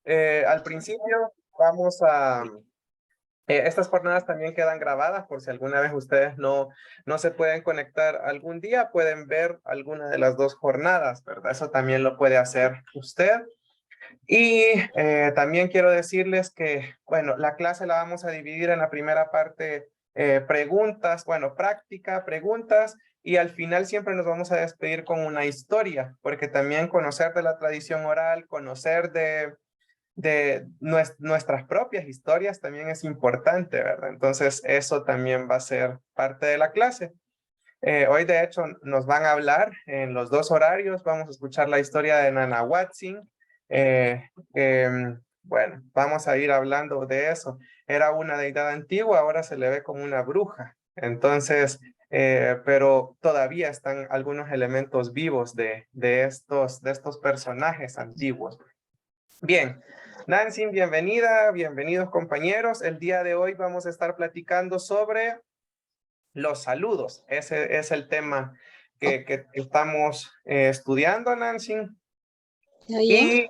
Al principio vamos a... estas jornadas también quedan grabadas por si alguna vez ustedes no se pueden conectar algún día, pueden ver alguna de las dos jornadas, ¿verdad? Eso también lo puede hacer usted. Y también quiero decirles que, bueno, la clase la vamos a dividir en la primera parte preguntas, bueno, práctica, preguntas, y al final siempre nos vamos a despedir con una historia, porque también conocer de la tradición oral, conocer de nuestras propias historias también es importante, ¿verdad? Entonces, eso también va a ser parte de la clase. Hoy, de hecho, nos van a hablar en los dos horarios. Vamos a escuchar la historia de Nana Watson. Bueno, vamos a ir hablando de eso. Era una deidad antigua, ahora se le ve como una bruja. Entonces, pero todavía están algunos elementos vivos de estos personajes antiguos. Bien, Nancy, bienvenida, bienvenidos compañeros. El día de hoy vamos a estar platicando sobre los saludos. Ese es el tema que estamos estudiando, Nancy. Y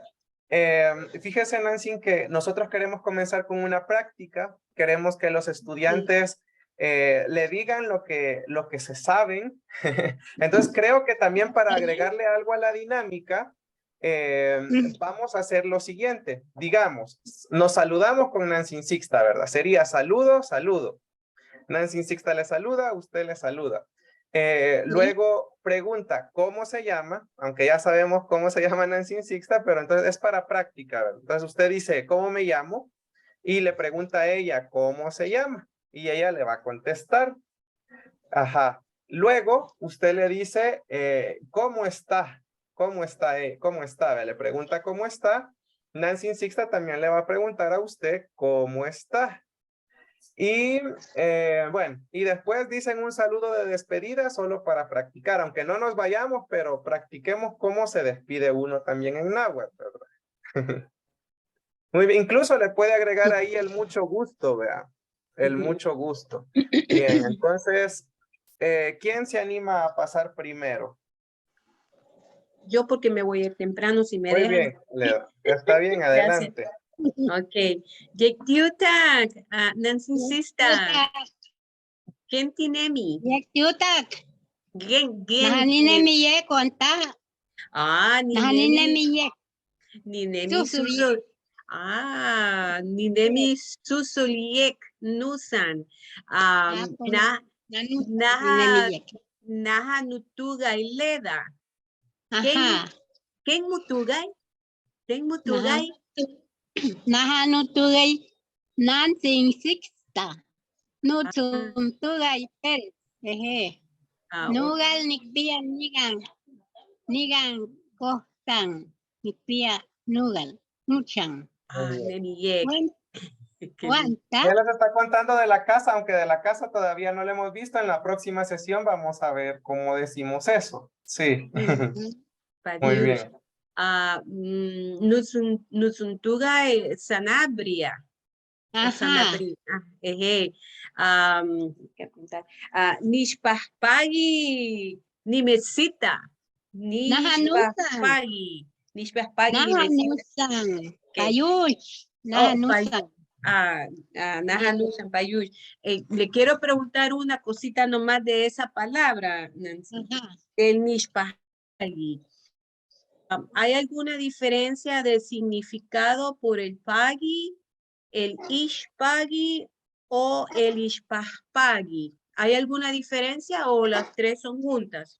fíjese, Nancy, que nosotros queremos comenzar con una práctica. Queremos que los estudiantes le digan lo que se saben. Entonces, creo que también para agregarle algo a la dinámica, vamos a hacer lo siguiente. Digamos, nos saludamos con Nancy Sixta, ¿verdad? Sería saludo, saludo. Nancy Sixta le saluda, usted le saluda. Luego pregunta cómo se llama, aunque ya sabemos cómo se llama Nancy Sixta, pero entonces es para práctica, ¿verdad? Entonces usted dice, ¿cómo me llamo? Y le pregunta a ella, ¿cómo se llama? Y ella le va a contestar. Ajá. Luego usted le dice, ¿cómo está? ¿Cómo está? ¿Cómo está? Le pregunta cómo está. Nancy Sixta también le va a preguntar a usted cómo está. Y bueno, y después dicen un saludo de despedida solo para practicar, aunque no nos vayamos, pero practiquemos cómo se despide uno también en náhuatl, ¿verdad? Muy bien, incluso le puede agregar ahí el mucho gusto, vea, el mucho gusto. Bien, entonces, ¿quién se anima a pasar primero? Yo porque me voy a ir temprano si me Muy dejan. bien, Leo. Está bien, Gracias. adelante. Ok. Jektiutak, Nancy Sista. Kentinemi. Yaktiutak. Gen. Nahaninemi ye konta. Ninemi. Ye. Ninemi Susuli. susul. Ninemi susuliek nusan. Naha nutuga ileda. Ajá. Ken mutugay? Ken mutugay? Naha nutugay Nancy Sixta. Nutugay per. Nugal nikpia nigan kohtan nikpia nugal. Nuchan. Nemiyek. ¿Cuánta? Él les está contando de la casa, aunque de la casa todavía no lo hemos visto. En la próxima sesión vamos a ver cómo decimos eso. Sí. Muy bien. Nusuntugay sanabria. Sanabria. Nishpahpagi nimesita. Nishpahpagi. Nishpahpagi nimesita. Payush. Nahanusan. Nahanusan Payush. Le quiero preguntar una cosita nomás de esa palabra, Nancy. El Nishpahpagi. ¿Hay alguna diferencia de significado por el pagi, el ishpagi o el ishpahpagi? ¿Hay alguna diferencia o las tres son juntas?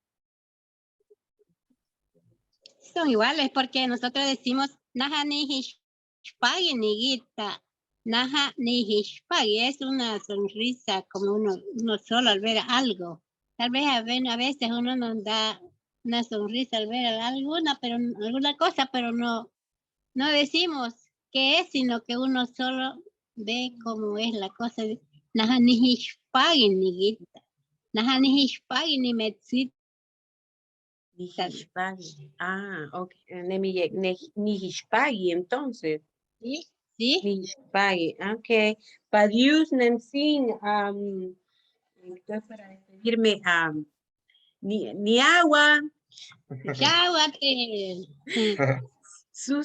Son iguales porque nosotros decimos naha ni hishpagi ni gita. Naha ni hishpagi es una sonrisa como uno solo al ver algo. Tal vez a veces uno nos da una sonrisa al ver alguna cosa, pero no decimos qué es, sino que uno solo ve cómo es la cosa. Naha ni hishpagi ni gita. Naha ni hishpagi ni metzit. Nihishpagi. Ok. Nihishpagi, entonces. ¿Sí? Nihishpagi. Ok. Padius Nancy, para despedirme, ni agua. Chau,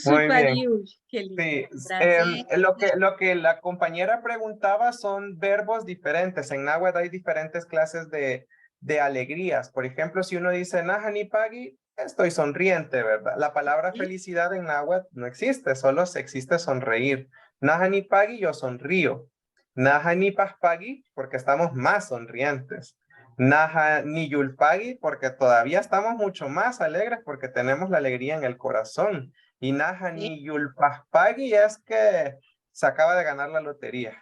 Muy bien. Qué lindo. Sí, Gracias. lo que la compañera preguntaba son verbos diferentes. En náhuatl hay diferentes clases de alegrías. Por ejemplo, si uno dice Nahani Pagi, estoy sonriente, ¿verdad? La palabra felicidad en náhuatl no existe, solo existe sonreír. Nahani Pagi, yo sonrío. Nahani Pagi, porque estamos más sonrientes. Nahani Yulpagi, porque todavía estamos mucho más alegres porque tenemos la alegría en el corazón. Y Nahani Yulpagi es que se acaba de ganar la lotería.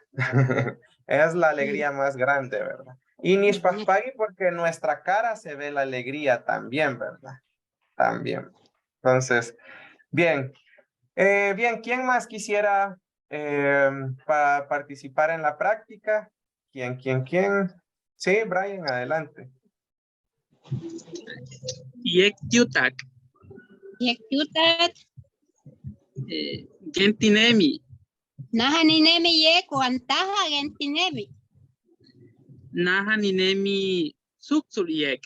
Es la alegría más grande, ¿verdad? Y Nishpahpagi porque en nuestra cara se ve la alegría también, ¿verdad? También. Entonces, bien. Bien, ¿quién más quisiera participar en la práctica? ¿Quién? Sí, Brian, adelante. Yektiutak, Yektutak. Gentinemi, Nahaninemi yek wantaha gentinemi. Nahaninemi Suksuliek,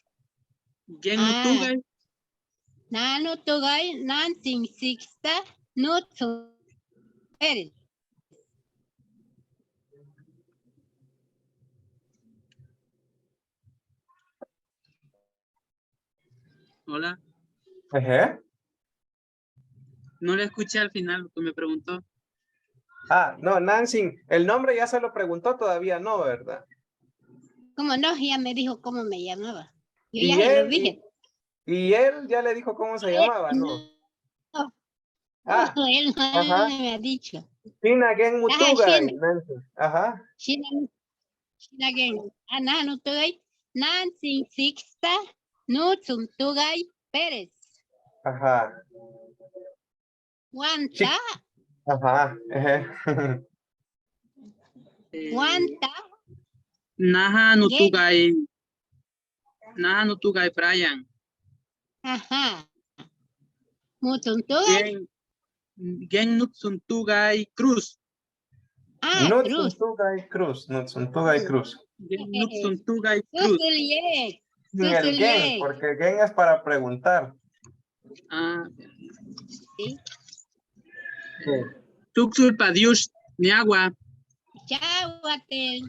Genutugay, Nanu tugay nansing sixta nutsu eres. Hola, Ejé. no le escuché al final lo que me preguntó. Ah, no, Nancy, el nombre ya se lo preguntó, todavía no, ¿verdad? Como no, ya me dijo cómo me llamaba. Yo Y ya se lo él, dije. y él ya le dijo cómo se llamaba, ¿no? No, Ah, él ajá. no me ha dicho. Shina Gen Mutugay, Shina. Nancy. Ajá. Shinagen. Nanu tugay nansing sixta nutsun tugay Pérez. Ajá. Wanta, Ajá. Ejé. wanta, Nahanutugay Brian, ajá. Mutsun tugay. Genutsuntugay Cruz, Cruz. Nutsuntugay Cruz. Nutsuntugay Cruz. Genutsuntugay Cruz. Susuliek. Sin el gen, porque gen es para preguntar. Ah, Sí. Tuksul Padiush, Niagua, Cháhuate.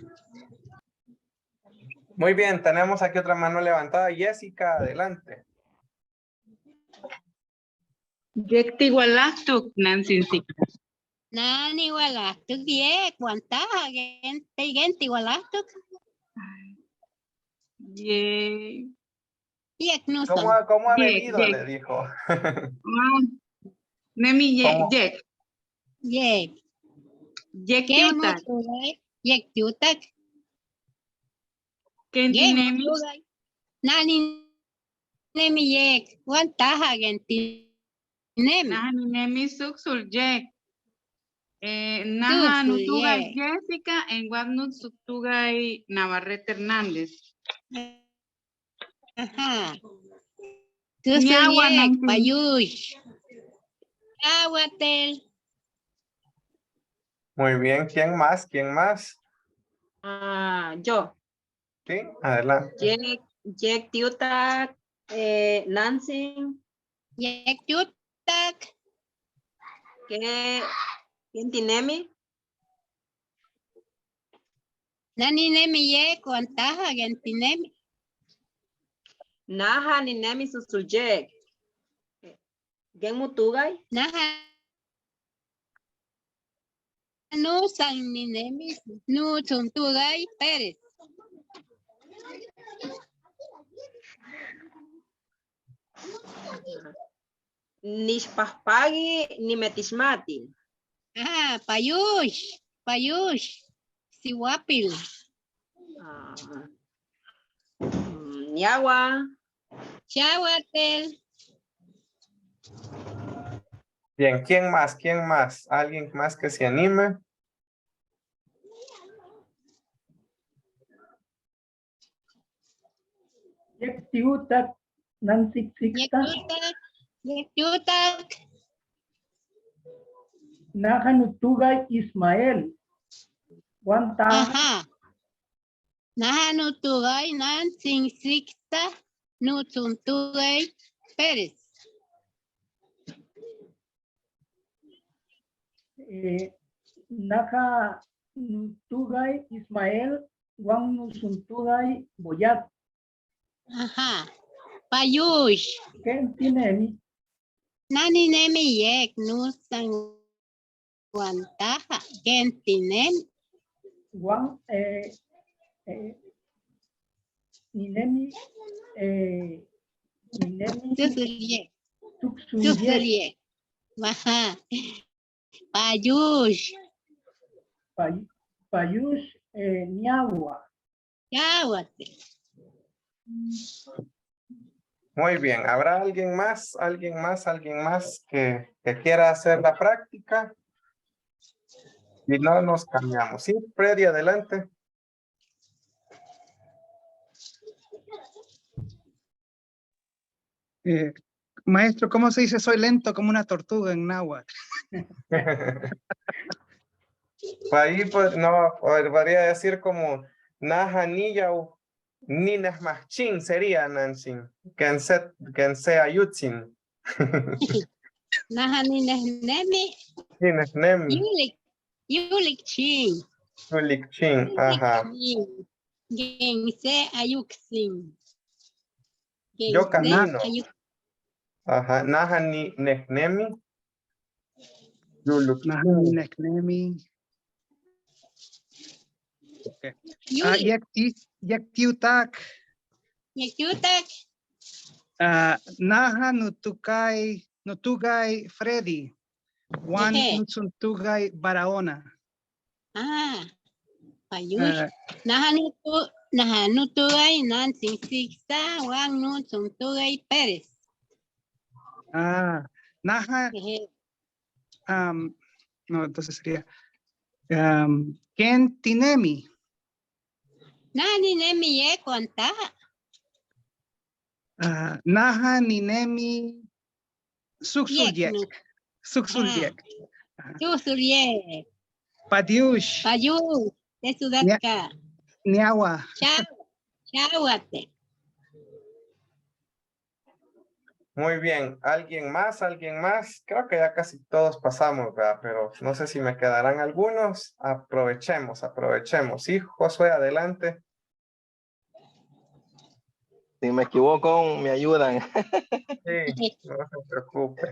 Muy bien, tenemos aquí otra mano levantada. Jessica, adelante. Yectigualactuc, Nancy. Nani walactuc yek. Wantaja gente walactuc. Ye, Yek ¿Cómo, nuson. cómo ha Yek, venido? yek. Le dijo. Nemi ¿Cómo? yek. Yek. Ke Yectiutak. mutugay. Yek tiutak. Yek Kentinemi. mutugay. Nani nemi yek. Wantaja gente nemi. Nahaninemi suxul yek. Naha Susu Nutugay yek. Jessica en Guadnut Sutugay Navarrete Hernández. Ajá. Susu Niagua, yek. Nancy. Payush. Cháhuate. Muy bien, ¿quién más? ¿Quién más? Yo, Sí, adelante. Yectiutak, Nancy, Yek tiutak. Kentinemi, Nani nemi yek. Wantaja gente nemi. Naha Ninemi Susuljek, Genmutugay, Naha no san ni nemi no son tugay Pérez. Nishpahpagi, Nimetishmati, Payush, Siwapil, Niagua, Chahuatel, Bien, ¿quién más? ¿Quién más? ¿Alguien más que se anime? Yectiutak, Nancy Sixta, Yektutak, Nahanutugay Ismael, Wanta, ajá. Nahanu tugay nan sin sixta, nutsun tugay Pérez. Naha Nutugai Ismael, Juan Nusuntugai Boyat. Ajá. Payush. Kentinemi, Nani nemi yek nusan guantaja. Gentinem. Juan Ninemi, Ninemi Tusuryek. Tuxuye, Tusuryek. Ajá. Payush. Payush Niagua. Yawate. Muy bien. ¿Habrá alguien más? ¿Alguien más? ¿Alguien más que quiera hacer la práctica? Si no, nos cambiamos. Sí, Freddy, adelante. Maestro, ¿cómo se dice soy lento como una tortuga en náhuatl? Ahí pues no, podría decir como Naja Niyau Ninas Machin sería Nancy. Kense Ayutzin. Nahani nemi. Ninas Nem. Yulik chin. Yulik Chin. Ajá. Gense ayuksin. Yo camino. Ayuk. Ajá. Naja ni Nehnemi. Yuluk Nahani Chin. neknemi. Yulik. Yaktiutak. Yakutak. Naha nutugay Freddy. Juan Ehe. nutsuntugay Barahona. Ah. Payush. Nahanutugay Nancy Sixta. Wang Nutsumtugay Pérez. Naha, Eje. no, entonces sería Kentinemi. Nani nemi ye cuanta. Naha ninemi Suksulyek. Suksulyek. Chusurye. Padiush. Payush. De Sudaca. Niawa. Chawate. Muy bien. ¿Alguien más? ¿Alguien más? Creo que ya casi todos pasamos, ¿verdad? Pero no sé si me quedarán algunos. Aprovechemos. Sí, Josué, adelante. Si me equivoco, me ayudan. Sí, no se preocupe.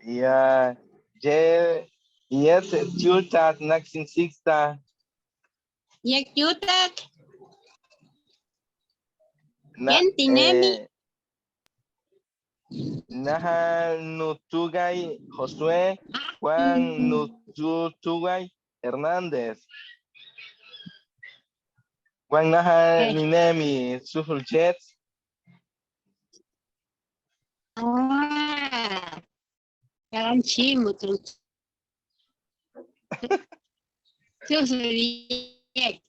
Ya, yes, Tultat, Naxin Sixta, Yakutak. Kentinemi. Naha Nutugay Josué, Juan Nutugay Hernández, Juan Naha Ninemi Sufulchet, Ah. Yaran chimo. Chusurye.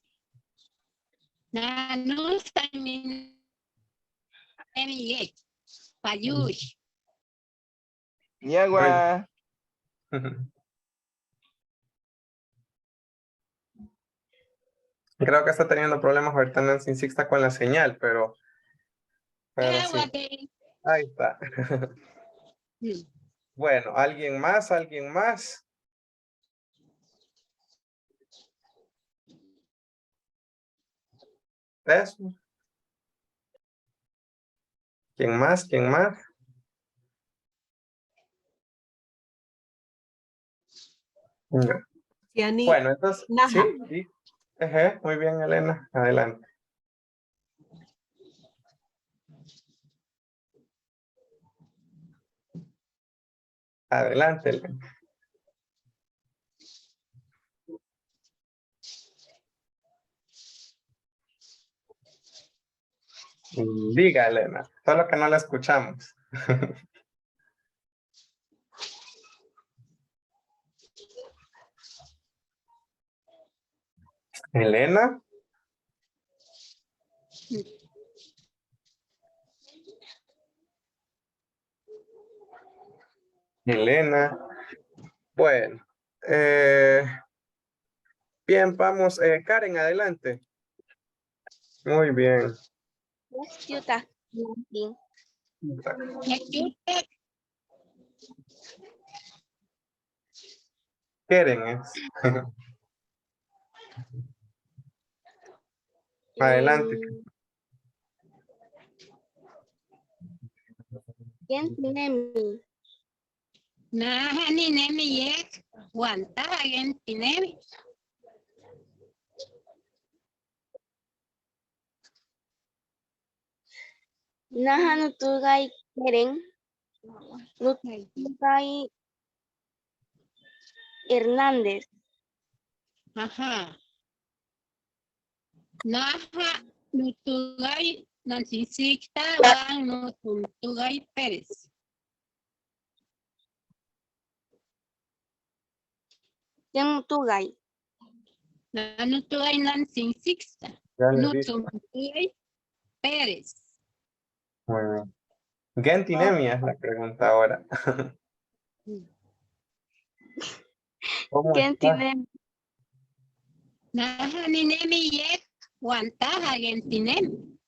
Nanusamin. Nemi ye. Payush. Niagua. Creo que está teniendo problemas ahorita Nancy Sixta con la señal, pero sí. Chawate. Ahí está. Bueno, ¿alguien más? ¿Alguien más? ¿Eso? ¿Quién más? ¿Quién más? No. Bueno, entonces, Naja. sí. Muy bien, Elena. Adelante. Adelante, Elena. Diga, Elena. Solo que no la escuchamos. Elena. Elena. Bueno. Bien, vamos. Karen, adelante. Muy bien. Yakutak. quieren es. Adelante. Gentinemi. Naha ninemi yek. Wantaha gentinemi. Naha nutugai keren. Nutugai Hernández. Ajá. Naha nutugai nansisikta wan nutugai Pérez. Ken nutugai. Nutugai nansisikta. Ya les dije. Nutugai Pérez. Muy bien. Gentinemi es la pregunta ahora. ¿Cómo está? Gentinemi. Naha ninemi yek. Wantaha gentinemi.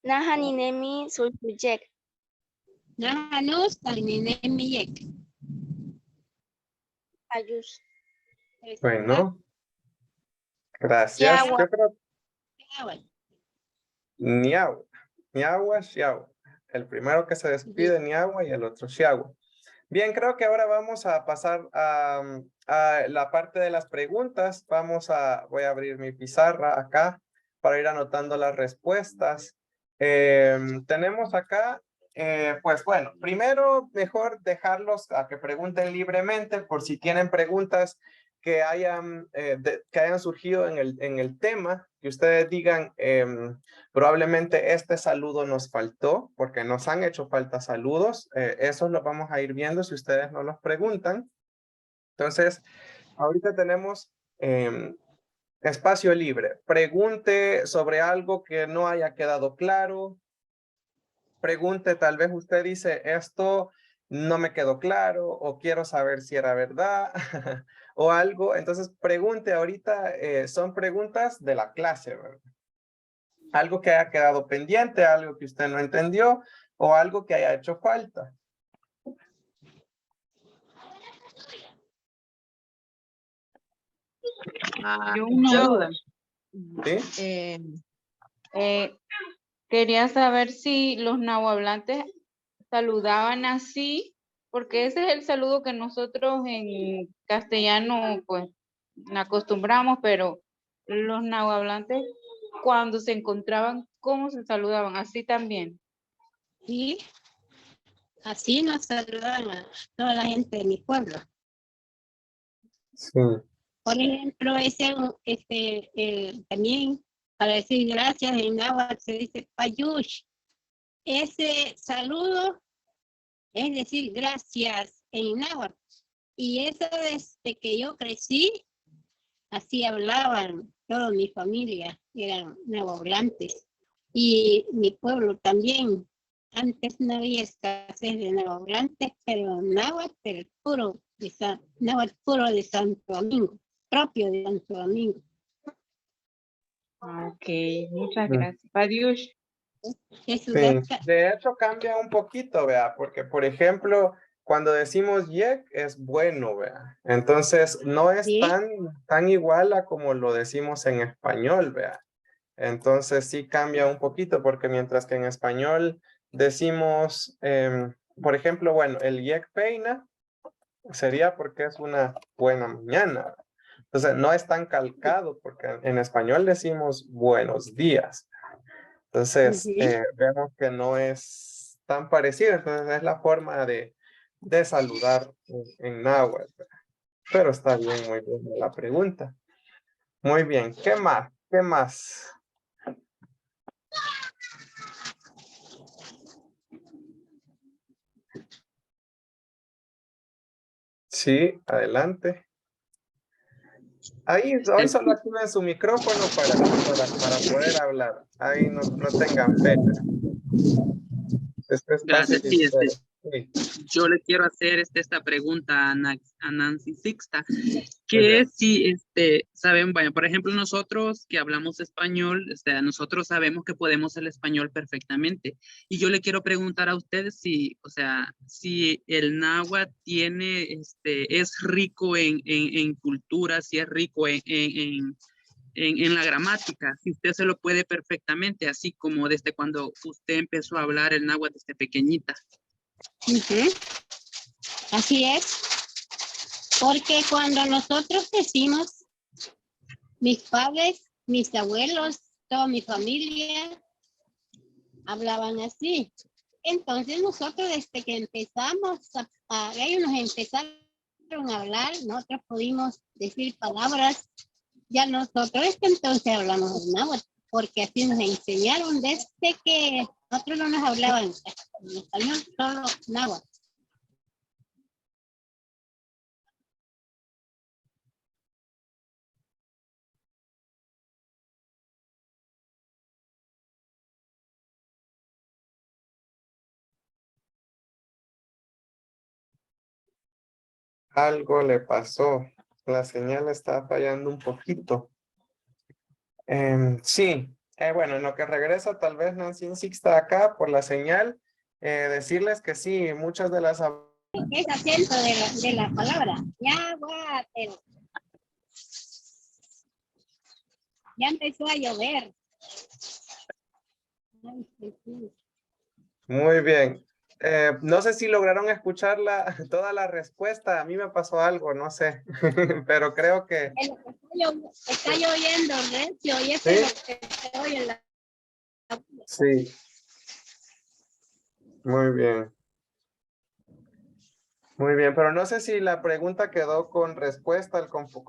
Naha ninemi sulsuyek. Naha nusta ninemi yek. Ayus. Bueno, gracias. Xiahua. Yo creo Xiahua. Niagua. Niagua, Xiahua. El primero que se despide, Niagua, y el otro, Xiahua. Bien, creo que ahora vamos a pasar a la parte de las preguntas. Voy a abrir mi pizarra acá para ir anotando las respuestas. Tenemos acá, pues bueno, primero mejor dejarlos a que pregunten libremente por si tienen preguntas que hayan surgido en el tema, que ustedes digan, probablemente este saludo nos faltó, porque nos han hecho falta saludos. Esos los vamos a ir viendo si ustedes no los preguntan. Entonces, ahorita tenemos espacio libre. Pregunte sobre algo que no haya quedado claro. Pregunte, tal vez usted dice, esto no me quedó claro, o quiero saber si era verdad, o algo. Entonces, pregunte ahorita, son preguntas de la clase, ¿verdad? Algo que haya quedado pendiente, algo que usted no entendió, o algo que haya hecho falta. Yo una duda. ¿Sí? Quería saber si los nahuablantes saludaban así, porque ese es el saludo que nosotros en castellano pues acostumbramos, pero los nahuablantes cuando se encontraban, ¿cómo se saludaban? Así también. Sí, así nos saludaban a toda la gente de mi pueblo. Sí. Por ejemplo, también para decir gracias en náhuatl se dice payush. Ese saludo es decir gracias en náhuatl. Y eso desde que yo crecí, así hablaban toda mi familia, eran nahuablantes. Y mi pueblo también. Antes no había escasez de nahuablantes, pero náhuatl puro de Santo Domingo, propio de Santo Domingo. Ok, muchas gracias. Adiós. Sí. De hecho, cambia un poquito, vea, porque, por ejemplo, cuando decimos yek es bueno, vea. Entonces, no es ¿Sí? tan igual a como lo decimos en español, vea. Entonces, sí cambia un poquito, porque mientras que en español decimos, por ejemplo, bueno, el yek peina sería porque es una buena mañana. Entonces, no es tan calcado, porque en español decimos buenos días. Entonces, vemos que no es tan parecido. Entonces, es la forma de saludar en náhuatl. Pero está bien, muy bien la pregunta. Muy bien. ¿Qué más? ¿Qué más? Sí, adelante. Ahí solo activen su micrófono para poder hablar. Ahí no tengan pena. Este espacio Gracias, es sí, ustedes. Sí. Yo le quiero hacer esta pregunta a Nancy Sixta, que si saben, bueno, por ejemplo, nosotros que hablamos español, nosotros sabemos que podemos el español perfectamente. Y yo le quiero preguntar a ustedes si, o sea, si el náhuatl tiene, es rico en cultura, si es rico en la gramática, si usted se lo puede perfectamente, así como desde cuando usted empezó a hablar el náhuatl desde pequeñita. Ujú. Así es, porque cuando nosotros decimos, mis padres, mis abuelos, toda mi familia hablaban así. Entonces nosotros desde que empezamos, ellos nos empezaron a hablar, nosotros pudimos decir palabras, ya nosotros entonces hablamos náhuatl, porque así nos enseñaron desde que nosotros no nos hablaban en español, solo náhuatl. Algo le pasó. La señal está fallando un poquito. Sí, bueno, en lo que regresa tal vez Nancy Sixta acá por la señal, decirles que sí, muchas de las... Es acento de la palabra. Ya, pero ya empezó a llover. Ay, Jesús. Muy bien. No sé si lograron escuchar toda la respuesta. A mí me pasó algo, no sé, pero creo que... Está lloviendo recio y eso ¿Sí? es lo que se oye en la... Sí. Muy bien. Muy bien, pero no sé si la pregunta quedó con respuesta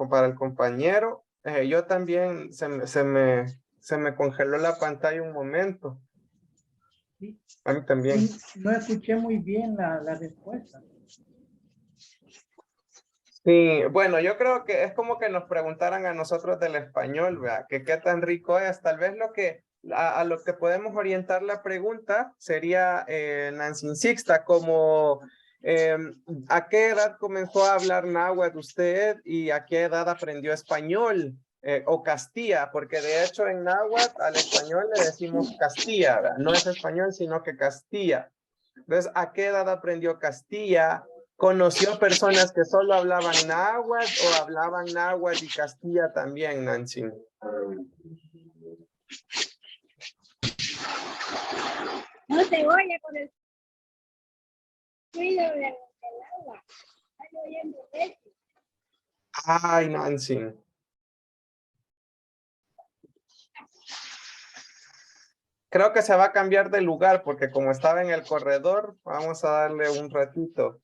para el compañero. Yo también se me congeló la pantalla un momento. Sí. A mí también. No escuché muy bien la respuesta. Sí, bueno, yo creo que es como que nos preguntaran a nosotros del español, ¿verdad? Que qué tan rico es. Tal vez a lo que podemos orientar la pregunta sería, Nancy Sixta, como ¿a qué edad comenzó a hablar náhuatl usted y a qué edad aprendió español o Castilla? Porque de hecho en náhuatl al español le decimos Castilla, ¿verdad? No es español, sino que Castilla. Entonces, ¿a qué edad aprendió Castilla? ¿Conoció personas que solo hablaban náhuatl o hablaban náhuatl y Castilla también, Nancy? No se oye por el ruido del agua. Está lloviendo recio. Ay, Nancy. Creo que se va a cambiar de lugar porque como estaba en el corredor, vamos a darle un ratito.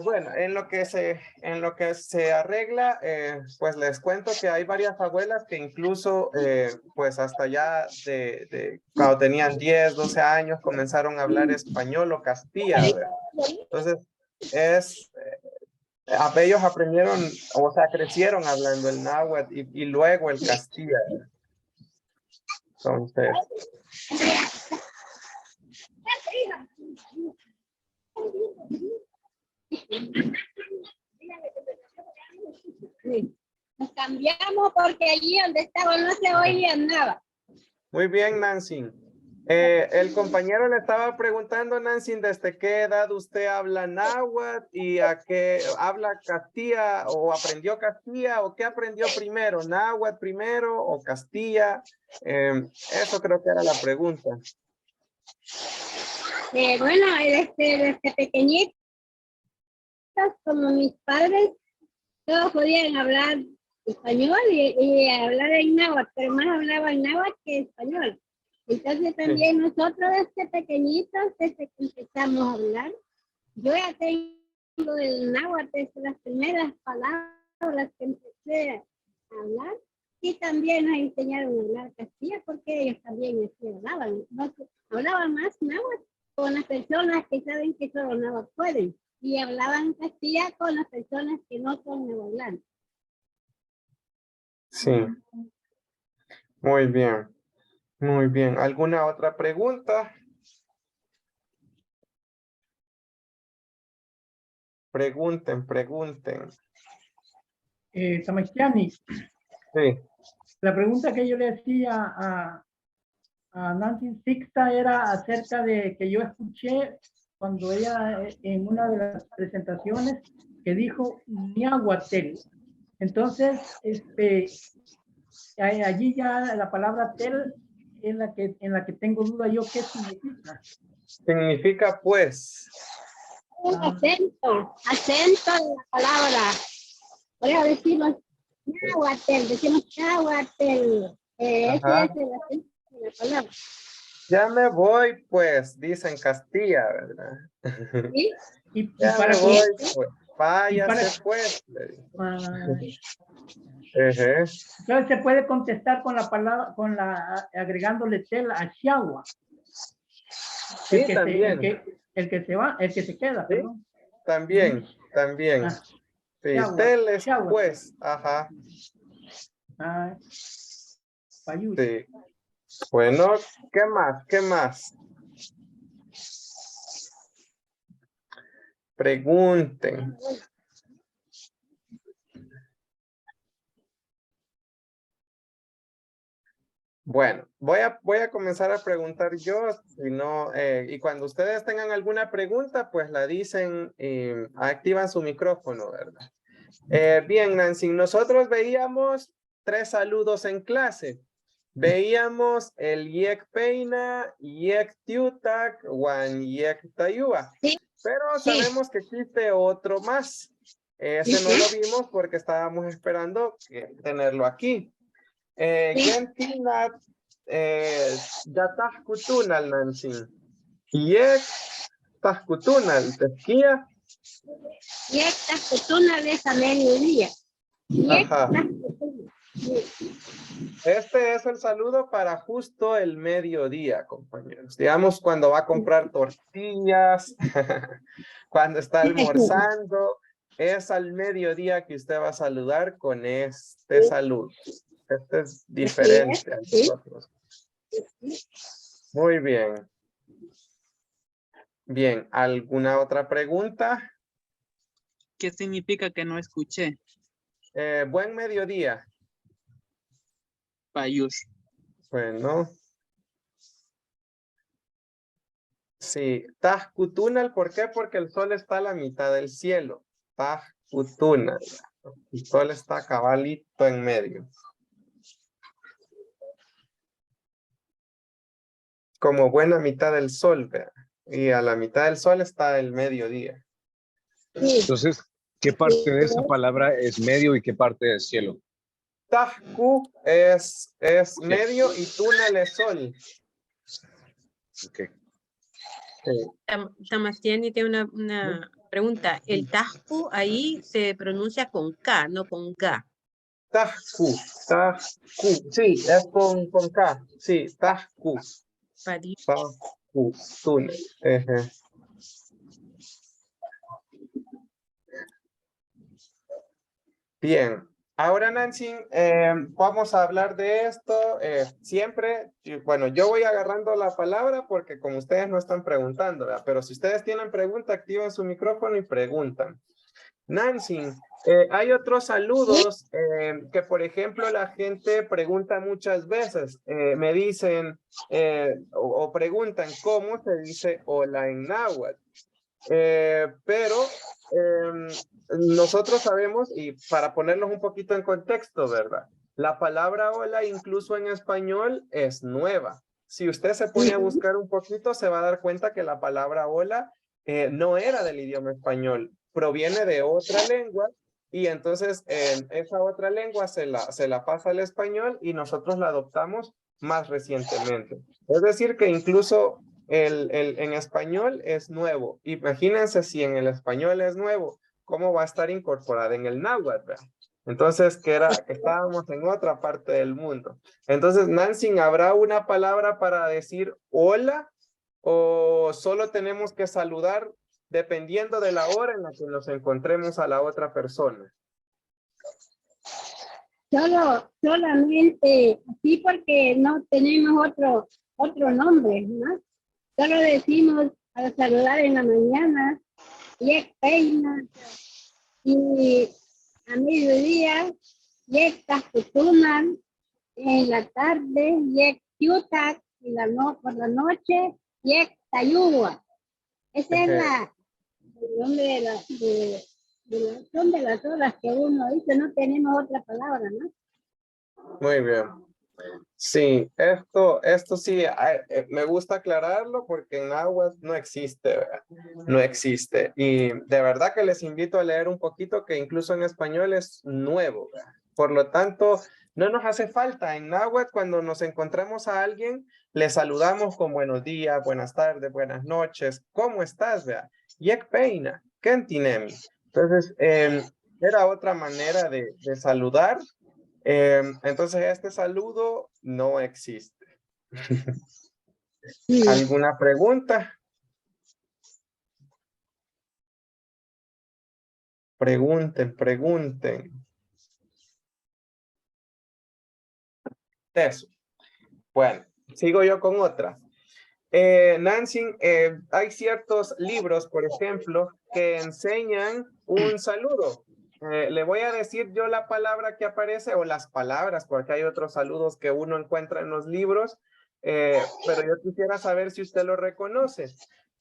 Bueno, en lo que se arregla, pues les cuento que hay varias abuelas que incluso, pues hasta ya cuando tenían 10, 12 años, comenzaron a hablar español o castilla, ¿verdad? Entonces, ellos aprendieron, o sea, crecieron hablando el náhuatl y luego el castilla. Entonces, Sí. Nos cambiamos porque allí donde estaba no se oía nada. muy bien, Nancy. El compañero le estaba preguntando, Nancy, ¿desde qué edad usted habla náhuatl y a qué habla castilla o aprendió castilla o qué aprendió primero, náhuatl primero o castilla? Eso creo que era la pregunta. Bueno, desde pequeñitos, como mis padres, todos podían hablar español y hablar en náhuatl, pero más hablaban náhuatl que español. Entonces también nosotros desde pequeñitos, desde que empezamos a hablar, yo ya tengo el náhuatl desde las primeras palabras que empecé a hablar y también nos enseñaron a hablar castilla porque ellos también hablaban, hablaban más náhuatl con las personas que saben que solo náhuatl pueden y hablaban castilla con las personas que no son náhuatl. Sí. Muy bien. Muy bien. ¿Alguna otra pregunta? Pregunten. Tamastiani, Sí. la pregunta que yo le hacía a Nancy Sixta era acerca de que yo escuché cuando ella en una de las presentaciones que dijo Niahuatel. Entonces, allí ya la palabra tel es en la que tengo duda yo qué significa. Significa pues. Acento de la palabra. Por eso decimos Nahuatl, decimos Nahuatl. Ese Ajá. es el acento de la palabra. Ya me voy, pues, dice en Castilla, ¿verdad? ¿Sí? Y Ya para me voy, que, pues. y Váyase, para- pues. le dice. entonces se puede contestar con la palabra, agregándole tel a Chihuahua. Sí, también. El que se queda, Sí, perdón. también. Ah, Sí, Chihuahua, tel es Chihuahua. pues. Ajá. Payush. Sí. Bueno, ¿qué más? Pregunten. Bueno, voy a comenzar a preguntar yo, si no, y cuando ustedes tengan alguna pregunta, pues la dicen y activan su micrófono, ¿verdad? Bien, Nancy, nosotros veíamos 3 saludos en clase. Veíamos el Yek Peina, Yek Tiutak, Wan Yek Tayua. Sí. Pero sabemos que existe otro más. Ese no lo vimos porque estábamos esperando tenerlo aquí. Gentinat Yatahkutunal Nancy. Yek Tahkutunal Teskia. Y esta fortuna de esa mediodía. Ajá. Este es el saludo para justo el mediodía, compañeros. Digamos, cuando va a comprar tortillas, cuando está almorzando, es al mediodía que usted va a saludar con este saludo. Este es diferente a nosotros. Muy bien. Bien, ¿alguna otra pregunta? ¿Qué significa que no escuché? Buen mediodía. Payush. Bueno. Sí, Tajkutunal, ¿por qué? Porque el sol está a la mitad del cielo. Tajkutunal. El sol está cabalito en medio. Como buena mitad del sol, vea. Y a la mitad del sol está el mediodía. Entonces, ¿qué parte de esa palabra es medio y qué parte es cielo? Tajku es medio y tunal es sol. Okay. Tamastiani tiene una pregunta. El Tajku ahí se pronuncia con K, no con G. Tajku. Sí, es con K. Sí, Tajku. Tajku, túnel. Bien. Ahora, Nancy, vamos a hablar de esto siempre. Bueno, yo voy agarrando la palabra porque como ustedes no están preguntando, ¿verdad? Pero si ustedes tienen pregunta, activen su micrófono y preguntan. Nancy, hay otros saludos que, por ejemplo, la gente pregunta muchas veces. Me dicen o preguntan cómo se dice hola en náhuatl. Pero nosotros sabemos, y para ponerlos un poquito en contexto, ¿verdad? La palabra hola, incluso en español, es nueva. Si usted se pone a buscar un poquito, se va a dar cuenta que la palabra hola no era del idioma español, proviene de otra lengua, y entonces esa otra lengua se la pasa al español y nosotros la adoptamos más recientemente. Es decir, que incluso en español es nuevo. Imagínense si en el español es nuevo, ¿cómo va a estar incorporada en el náhuatl? ¿Verdad? Entonces, que estábamos en otra parte del mundo. Entonces, Nancy, ¿habrá una palabra para decir hola o solo tenemos que saludar dependiendo de la hora en la que nos encontremos a la otra persona? Solamente así porque no tenemos otro nombre, ¿no? Solo decimos al saludar en la mañana Yek Peina. Y a mediodía, Yek Takutuman. En la tarde, Yek Yutak. Y por la noche, Yek Tayua. Esa es el nombre son de las horas que uno dice, no tenemos otra palabra, ¿no? Muy bien. Sí, esto sí, me gusta aclararlo porque en náhuatl no existe, ¿verdad? No existe. Y de verdad que les invito a leer un poquito que incluso en español es nuevo, ¿verdad? Por lo tanto, no nos hace falta en náhuatl cuando nos encontramos a alguien, le saludamos con buenos días, buenas tardes, buenas noches. ¿Cómo estás, vea? Yek peina, kentinemi. Entonces, era otra manera de saludar. Entonces este saludo no existe. ¿Alguna pregunta? Pregunten. Eso. Bueno, sigo yo con otra. Nancy, hay ciertos libros, por ejemplo, que enseñan un saludo. Le voy a decir yo la palabra que aparece o las palabras, porque hay otros saludos que uno encuentra en los libros, pero yo quisiera saber si usted lo reconoce.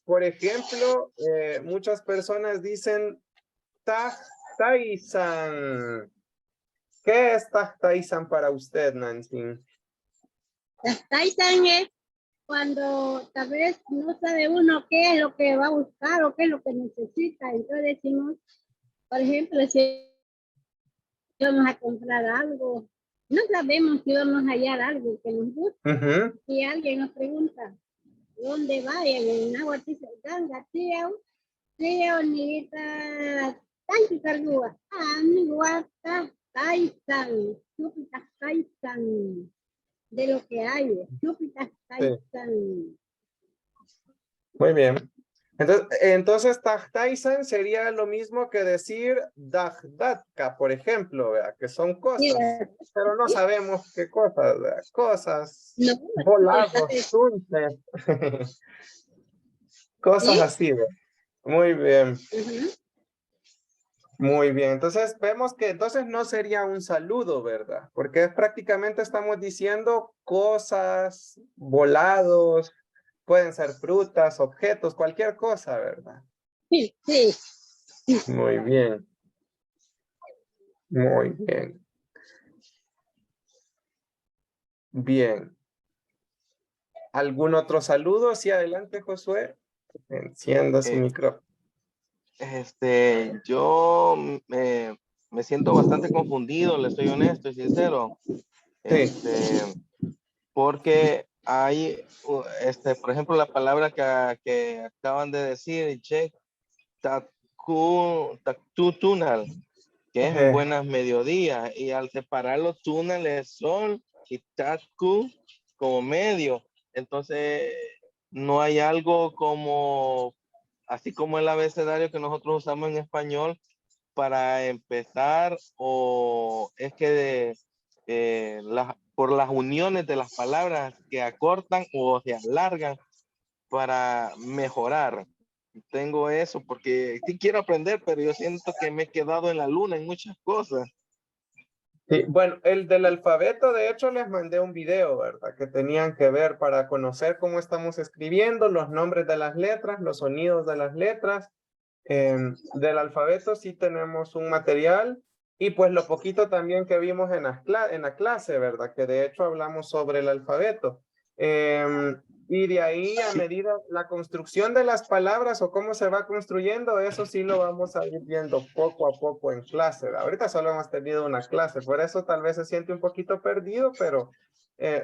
Por ejemplo, muchas personas dicen Taisan. ¿Qué es Taisan para usted, Nancy? Taisan es cuando tal vez no sabe uno qué es lo que va a buscar o qué es lo que necesita. Entonces decimos, por ejemplo, si vamos a comprar algo, no sabemos si vamos a hallar algo que nos guste. Si alguien nos pregunta, ¿dónde va? Y en agua dice, ganga, tío, nita, tanto cargua, mi guata, taisan, chupitas taisan, de lo que hay, chupitas taisan. Muy bien. Entonces Taisan sería lo mismo que decir Dagdatka, por ejemplo, ¿verdad? Que son cosas, pero no sabemos qué cosas, ¿verdad? Cosas, volados, dulces, cosas así, ¿verdad? Muy bien. Muy bien. Entonces vemos que entonces no sería un saludo, ¿verdad? Porque prácticamente estamos diciendo cosas, volados, pueden ser frutas, objetos, cualquier cosa, ¿verdad? Sí. Muy bien. Muy bien. Bien. ¿Algún otro saludo? Sí, adelante, Josué. Encienda su micrófono. Yo me siento bastante confundido, le soy honesto y sincero. Porque hay, por ejemplo, la palabra que acaban de decir, check, tunal, que es en buenas mediodías, y al separar los túneles sol y tatku como medio, entonces no hay algo como, así como el abecedario que nosotros usamos en español para empezar, o es que por las uniones de las palabras que acortan o se alargan para mejorar. Tengo eso porque sí quiero aprender, pero yo siento que me he quedado en la luna en muchas cosas. Sí, bueno, el del alfabeto, de hecho, les mandé un video, ¿verdad? Que tenían que ver para conocer cómo estamos escribiendo, los nombres de las letras, los sonidos de las letras. Del alfabeto sí tenemos un material y pues lo poquito también que vimos en la clase, ¿verdad? Que de hecho hablamos sobre el alfabeto. Y de ahí a medida la construcción de las palabras o cómo se va construyendo, eso sí lo vamos a ir viendo poco a poco en clase, ¿verdad? Ahorita solo hemos tenido una clase, por eso tal vez se siente un poquito perdido, pero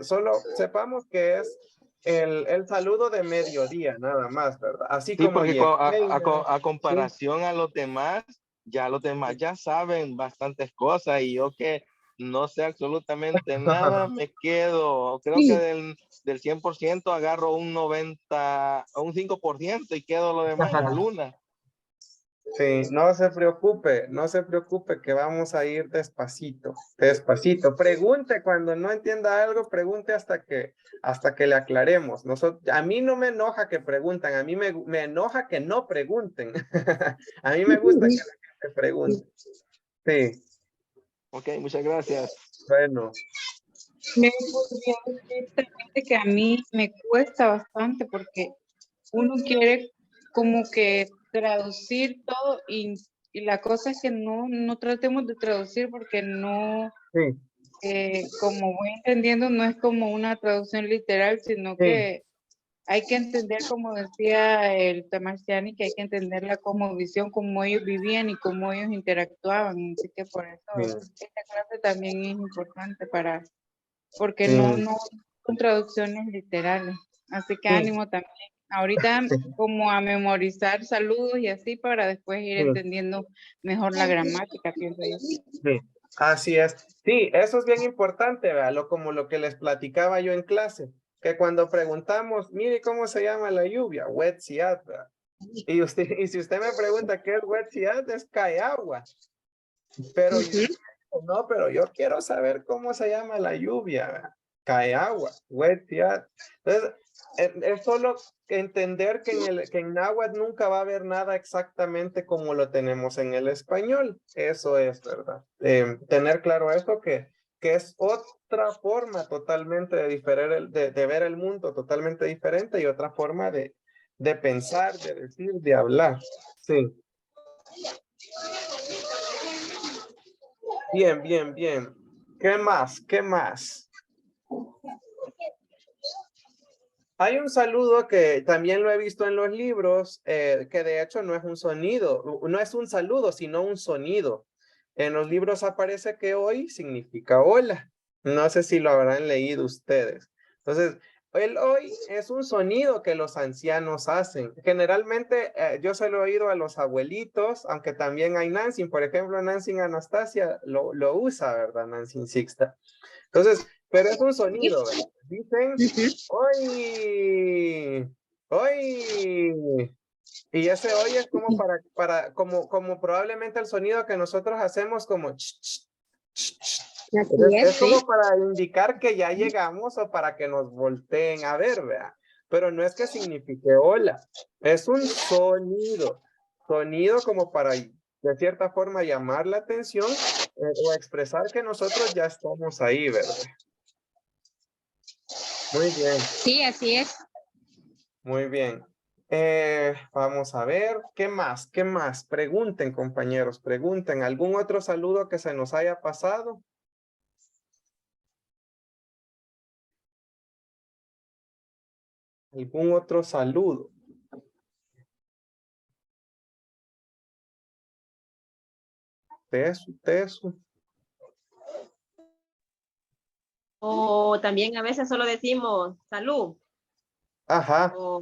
solo sepamos que es el saludo de mediodía, nada más, ¿verdad? Así Sí, como porque a comparación a los demás ya saben bastantes cosas y yo que no sé absolutamente nada, me quedo, creo que del 100% agarro un 90, un 5% y quedo lo demás en la luna. Sí, no se preocupe que vamos a ir despacito, despacito. Pregunte cuando no entienda algo, pregunte hasta que le aclaremos. A mí no me enoja que pregunten, a mí me enoja que no pregunten. A mí me gusta que la gente pregunte. Sí, Ok, muchas gracias. bueno, Me podría decir también que a mí me cuesta bastante porque uno quiere como que traducir todo y la cosa es que no tratemos de traducir porque no, sí, como voy entendiendo, no es como una traducción literal, sino sí, que hay que entender, como decía el Tamarciani, que hay que entender la cosmovisión, cómo ellos vivían y cómo ellos interactuaban. Así que por eso esta clase también es importante porque no sí, son traducciones literales. Así que sí, ánimo también. Ahorita como a memorizar saludos y así para después ir sí. entendiendo mejor la gramática, pienso yo. Sí, así es. Sí, eso es bien importante, véalo, como lo que les platicaba yo en clase, que cuando preguntamos, mire cómo se llama la lluvia, Wetsiat, ¿verdad? Y si usted me pregunta qué es Wetsiat, es cae agua. Pero no, pero yo quiero saber cómo se llama la lluvia, ¿verdad? Cae agua, Wetsiat. Entonces, es solo entender que en náhuatl nunca va a haber nada exactamente como lo tenemos en el español. Eso es verdad. Tener claro eso que es otra forma totalmente de ver el mundo totalmente diferente y otra forma de pensar, de decir, de hablar. Sí. Bien, bien, bien. ¿Qué más? ¿Qué más? Hay un saludo que también lo he visto en los libros, que de hecho no es un sonido, no es un saludo, sino un sonido. En los libros aparece que hoy significa hola. No sé si lo habrán leído ustedes. Entonces, el hoy es un sonido que los ancianos hacen. Generalmente yo se lo he oído a los abuelitos, aunque también hay Nancy, por ejemplo, Nancy Anastasia lo usa, ¿verdad? Nancy Sixta. Entonces, pero es un sonido, ¿verdad? Dicen, hoy, hoy. Y ese hoy es como como probablemente el sonido que nosotros hacemos como es como para indicar que ya llegamos o para que nos volteen a ver, ¿verdad? Pero no es que signifique hola, es un sonido como para de cierta forma llamar la atención o expresar que nosotros ya estamos ahí, ¿verdad? Muy bien. Sí, así es. Muy bien. Vamos a ver, ¿qué más? ¿Qué más? Pregunten, compañeros, pregunten. ¿Algún otro saludo que se nos haya pasado? ¿Algún otro saludo? Tesu. O también a veces solo decimos salud Ajá, o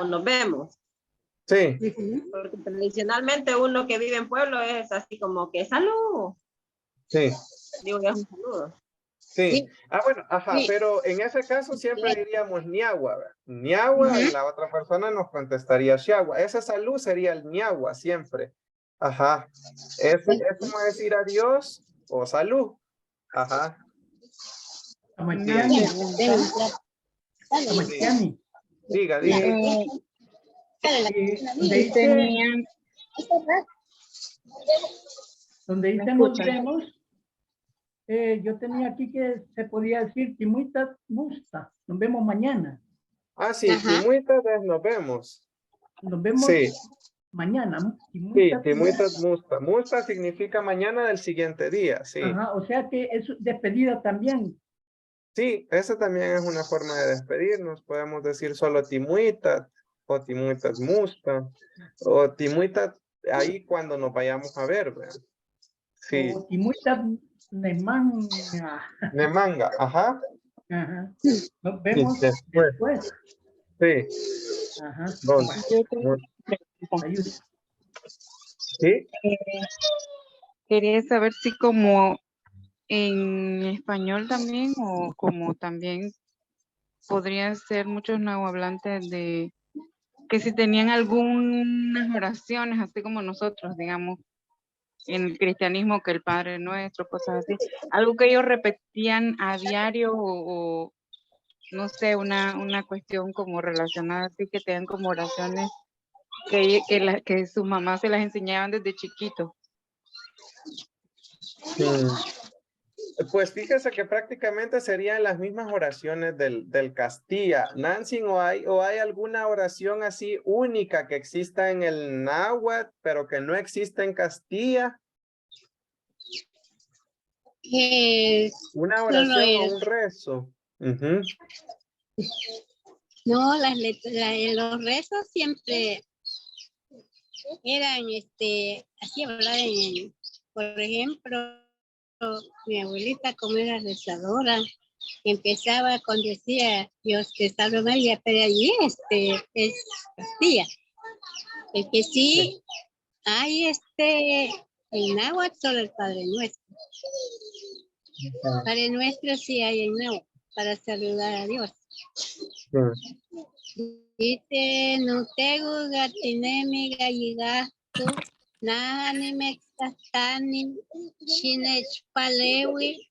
nos vemos. sí, Porque tradicionalmente uno que vive en pueblo es así como que salud. sí, Digo que es un saludo. sí. Ah, bueno, ajá, Sí. pero en ese caso siempre diríamos ñagua, ¿verdad? Ñagua, y la otra persona nos contestaría xiagua. Esa salud sería el ñagua siempre. Ajá. Es como decir adiós o salud. Ajá. Tamaitiani, Sí. Diga. Tenían, donde ¿me dice nos escuchan? vemos, yo tenía aquí que se podía decir Timuitas Musta, nos vemos mañana. Ah, sí, Ajá. timuitas, nos vemos. Nos vemos Sí, mañana. sí, timuitas musta. Musta significa mañana del siguiente día, sí. Ajá, o sea que es despedida también. Sí, esa también es una forma de despedirnos. Podemos decir solo timuitas o timuitas musta o timuitas ahí cuando nos vayamos a ver, ¿verdad? Sí, O Timuitas Nemanga. de manga, ajá. Ajá. Nos Sí, vemos después. Sí, Ajá. ¿dónde? Yo tengo una pregunta. Ayuda. Sí, Quería saber si como en español también o como también podrían ser muchos nahuablantes de que si tenían algunas oraciones, así como nosotros, digamos, en el cristianismo, que el Padre Nuestro, cosas así, algo que ellos repetían a diario o no sé, una cuestión como relacionada así, que tengan como oraciones que sus mamás se las enseñaban desde chiquito. Pues fíjese que prácticamente serían las mismas oraciones del Castilla. Nancy, ¿o hay alguna oración así única que exista en el náhuatl, pero que no existe en Castilla? Una oración o un rezo. No, los rezos siempre eran así hablar por ejemplo, mi abuelita, como era rezadora, empezaba cuando decía Dios te salve María, pero allí es Castilla. El que sí hay en náhuatl solo el Padre Nuestro. Padre Nuestro sí hay en náhuatl para saludar a Dios. Dice, no tengo gatinemi galligato, nani mextastani, chinechpalewi,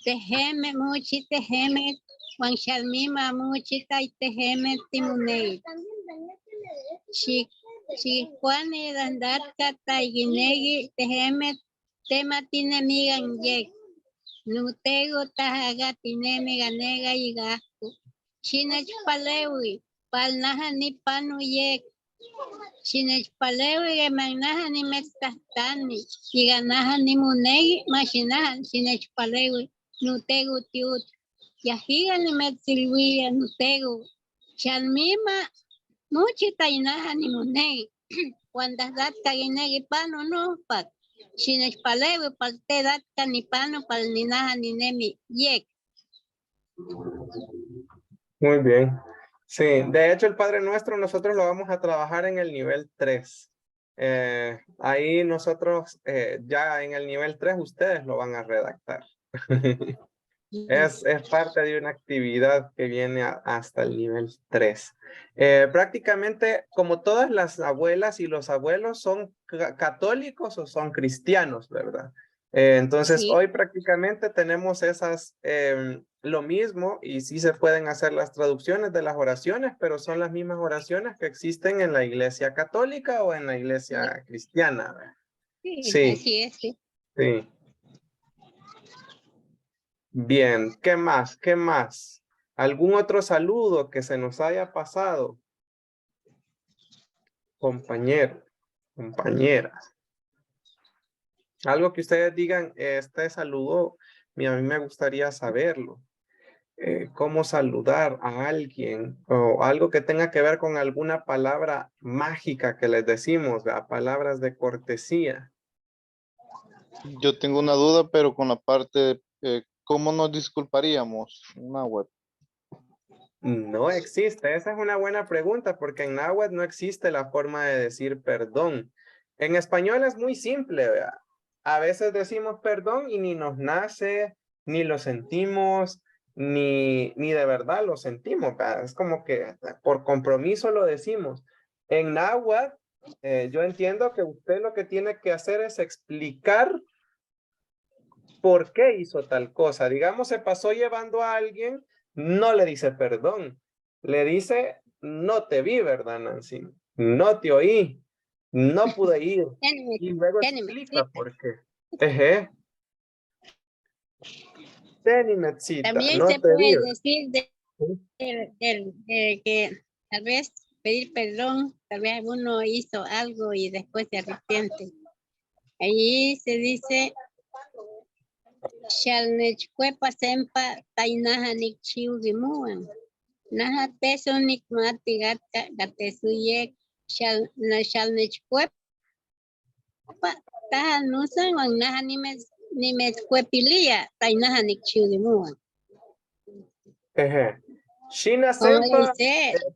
tejeme muchi tejeme, wanchalmima muchi tai tejeme timunei. Chikwani dandatka taiginegi tejeme tematine yek. No tengo tajagatine ganega yigaku. Chinechpalewi, palnaja ni panu yek. Chinechpalewi gemanaja ni mextastani. Yiganaja ni munegi, machinaja chinechpalewi. No tengo tiut. Yajiga ni metsilwia, no tengo. Chalmima, muchi tainaja ni munegi. Cuando datka ginegi panu no pat. Chinechpalewi, palte datka ni panu, pal ninaja ni nemi yek. Muy bien. Sí, de hecho el Padre Nuestro nosotros lo vamos a trabajar en el nivel 3. Ahí nosotros ya en el nivel 3 ustedes lo van a redactar. Es parte de una actividad que viene hasta el nivel 3. Prácticamente como todas las abuelas y los abuelos son católicos o son cristianos, ¿verdad? Entonces Sí. hoy prácticamente tenemos lo mismo y sí se pueden hacer las traducciones de las oraciones, pero son las mismas oraciones que existen en la iglesia católica o en la iglesia cristiana, ¿verdad? Sí. Así es, sí. Sí. Bien, ¿qué más? ¿Qué más? ¿Algún otro saludo que se nos haya pasado? Compañeros, compañeras. Algo que ustedes digan, este saludo, a mí me gustaría saberlo. Cómo saludar a alguien o algo que tenga que ver con alguna palabra mágica que les decimos, ¿verdad? Palabras de cortesía. Yo tengo una duda, pero con la parte, ¿cómo nos disculparíamos? Náhuatl. No existe. Esa es una buena pregunta porque en náhuatl no existe la forma de decir perdón. En español es muy simple, ¿verdad? A veces decimos perdón y ni nos nace, ni lo sentimos, ni de verdad lo sentimos, ¿verdad? Es como que por compromiso lo decimos. En náhuatl, yo entiendo que usted lo que tiene que hacer es explicar por qué hizo tal cosa. Digamos, se pasó llevando a alguien, no le dice perdón. Le dice, no te vi, ¿verdad, Nancy? No te oí. No pude ir. Y luego explica por qué. Eje. Tenimetzita, También no se te vi. puede decir de que tal vez pedir perdón, tal vez uno hizo algo y después se arrepiente. Allí se dice Shalnechkuepa sempa tainaja nikchiu gimuan. Naja teso nikmati gatesuyek shalnechkuepa taja nusan wan naja nimezcuepilia tainaja nikchiu gimuan. Eje. Shina Sempa,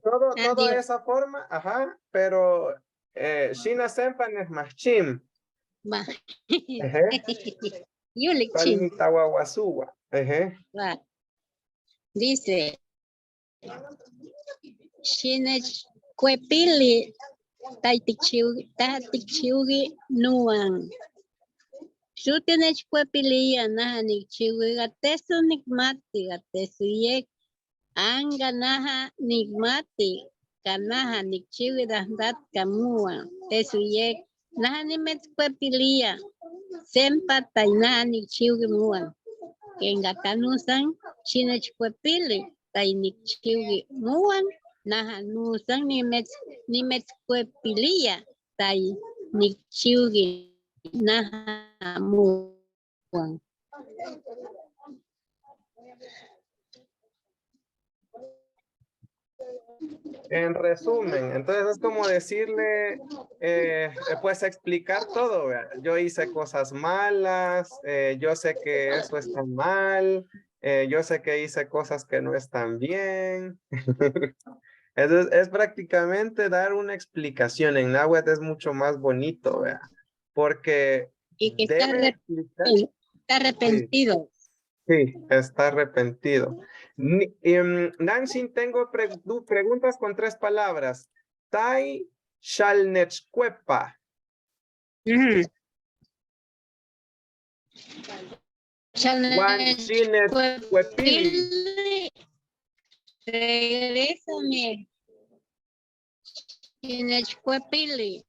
todo esa forma, ajá, pero Shina Sempa no es más chim. Yulichim. Dice, Shinech Cuepili. Tatichiugi nuan. Yo tienes cuepilia naja ni chiwi gatesu nikmati gatesu yek. Anga naja nikmati. Kanaja ni chiwi dandat kamua. Tesu yek. Naja ni met cuepilia. Sempa taina ni chiwi muan. Kenga kanusan chinech cuepili. Tai ni chiwi muan. Naja nusan ni met cuepilia. Tai ni chiwi naja muan. En resumen, entonces es como decirle, pues explicar todo, ¿verdad? Yo hice cosas malas, yo sé que eso está mal, yo sé que hice cosas que no están bien. Es prácticamente dar una explicación. En náhuatl es mucho más bonito, ¿verdad? Porque Y que debe explicar. está arrepentido. Sí, está arrepentido. Nancy, tengo preguntas con 3 palabras. Tai Shalnechcuepa. Chalnechcuepili. Regrésame. Chalnechcuepili.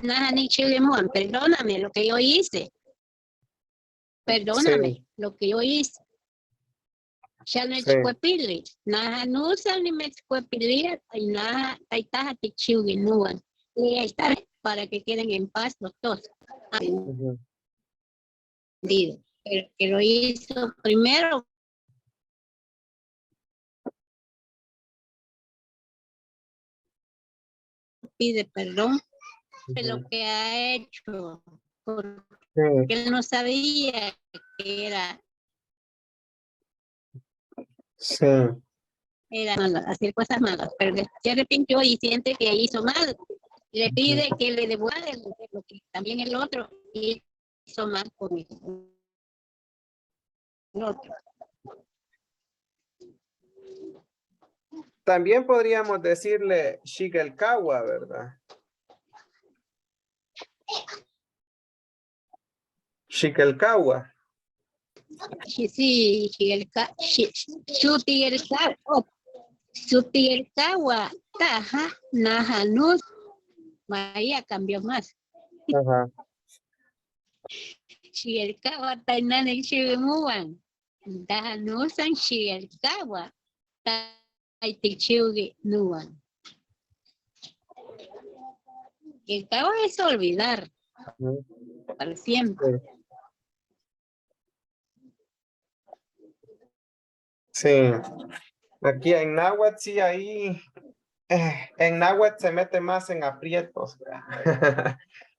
Naja ni chilemuan, perdóname lo que yo hice. Perdóname lo que yo hice. Chalnechcuepili. Naja nusa ni mechcuepilia. Y naja taitaja tichiugi nuan. Y estar para que queden en paz los dos. Pero que lo hizo primero. Pide perdón de lo que ha hecho, porque él no sabía que era malo, hacer cosas malas, pero se arrepintió y siente que hizo mal. Le pide que le devuelva lo que también el otro hizo mal con el otro. También podríamos decirle Shigelkawa, ¿verdad? Shigelkawa. Sí, Shutigelkawa, taja, najanus, María cambió más. Ajá. Shigelkawa, tainane chivimuan, tajanusan Shigelkawa, taitichiugi nuan. El cabo es olvidar para siempre. Sí, aquí en náhuatl sí ahí, en náhuatl se mete más en aprietos,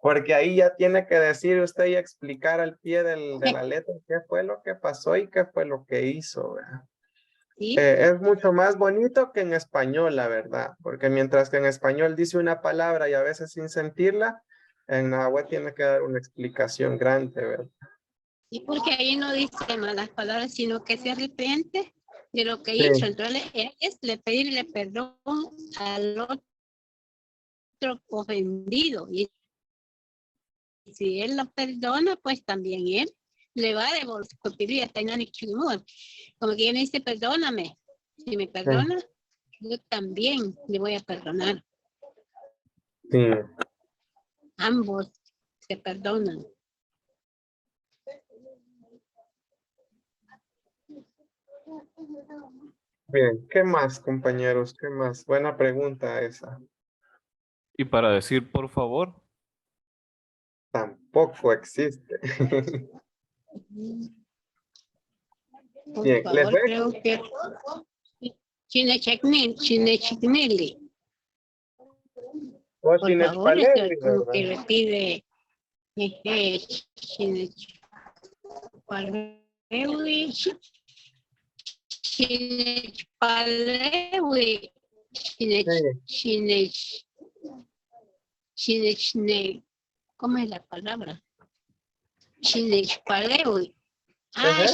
porque ahí ya tiene que decir usted y explicar al pie de la letra qué fue lo que pasó y qué fue lo que hizo, ¿verdad? ¿Sí? Es mucho más bonito que en español, la verdad, porque mientras que en español dice una palabra y a veces sin sentirla, en náhuatl tiene que dar una explicación grande, ¿verdad? Y porque ahí no dice malas palabras, sino que se arrepiente de lo que hizo. Entonces es pedirle perdón al otro ofendido. Y si él lo perdona, pues también él le va a devolver. Como quien dice, perdóname. Si me perdona, yo también le voy a perdonar. Sí. Ambos se perdonan. Bien, ¿qué más, compañeros? ¿Qué más? Buena pregunta esa. Y para decir por favor. Tampoco existe. Por Bien, favor, creo que Chinechicnili. Por favor, esto es como que le pide ¿cómo es la palabra? Chinechpalewi.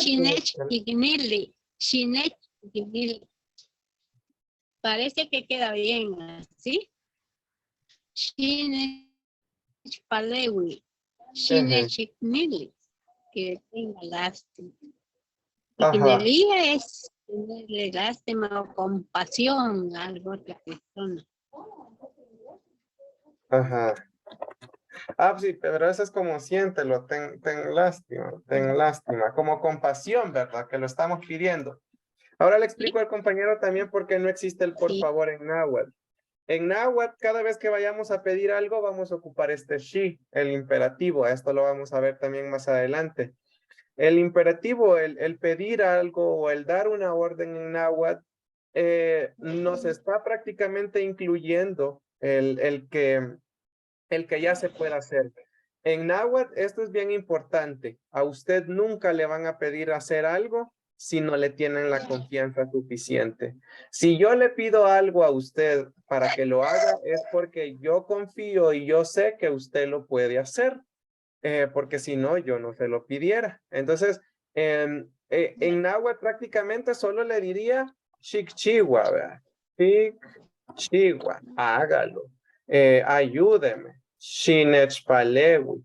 Chinechicnili. Chinechicnili. parece que queda bien así. Shine Palewi. Shine Chiknili. Que tenga lástima. Ajá. Chiknelia es tenerle lástima o compasión a la otra persona. Ajá. Ah, sí, pero eso es como siéntelo, ten lástima, como compasión, ¿verdad? Que lo estamos pidiendo. Ahora le explico al compañero también por qué no existe el por favor en náhuatl. En náhuatl, cada vez que vayamos a pedir algo, vamos a ocupar este shi, el imperativo. Esto lo vamos a ver también más adelante. El imperativo, el pedir algo o el dar una orden en náhuatl, nos está prácticamente incluyendo el que ya se puede hacer. En náhuatl, esto es bien importante. A usted nunca le van a pedir hacer algo si no le tienen la confianza suficiente. Si yo le pido algo a usted para que lo haga, es porque yo confío y yo sé que usted lo puede hacer, porque si no, yo no se lo pidiera. Entonces, en náhuatl prácticamente solo le diría Xicchiwa, ¿verdad? Xicchiwa, hágalo. Ayúdeme. Xinechpalewi.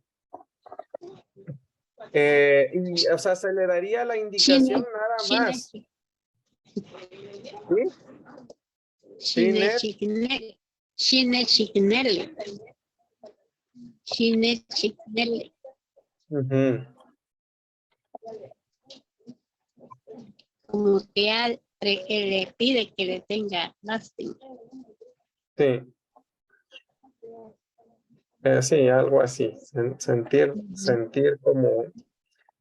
Y, o sea, se le daría la indicación nada más. ¿Sí? Chinechikneli. Chinechikneli. Como que le pide que le tenga lástima. Sí. Sí, algo así. Sentir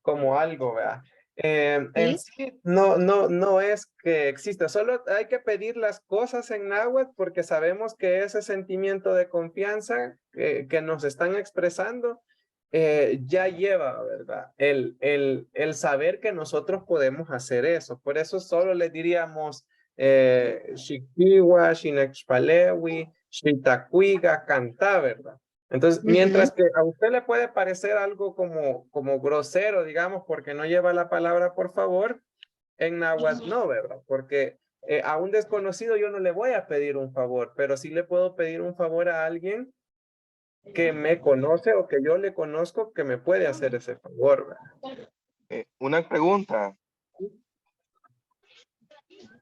como algo, ¿verdad? En sí, no es que exista, solo hay que pedir las cosas en náhuatl porque sabemos que ese sentimiento de confianza que nos están expresando ya lleva, ¿verdad? El saber que nosotros podemos hacer eso. Por eso solo le diríamos Xiquiwa, Xinexpalewi, Xitacuiga, Cantá, ¿verdad? Entonces, mientras que a usted le puede parecer algo como grosero, digamos, porque no lleva la palabra por favor, en náhuatl no, ¿verdad? Porque a un desconocido yo no le voy a pedir un favor, pero sí le puedo pedir un favor a alguien que me conoce o que yo le conozco que me puede hacer ese favor, ¿verdad? Una pregunta.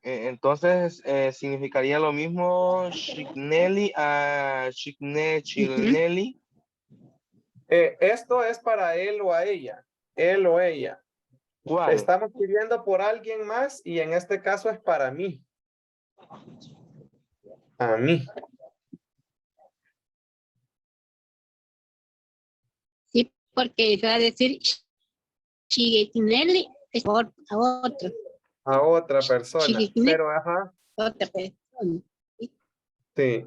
Entonces, ¿significaría lo mismo Shikneli a Shiknechilneli? Esto es para él o a ella. Él o ella. ¿Cuál? Estamos pidiendo por alguien más y en este caso es para mí. A mí. Sí, porque va a decir Chiquitinelli es a otro. A otra persona. Pero ajá. Otra persona. Sí.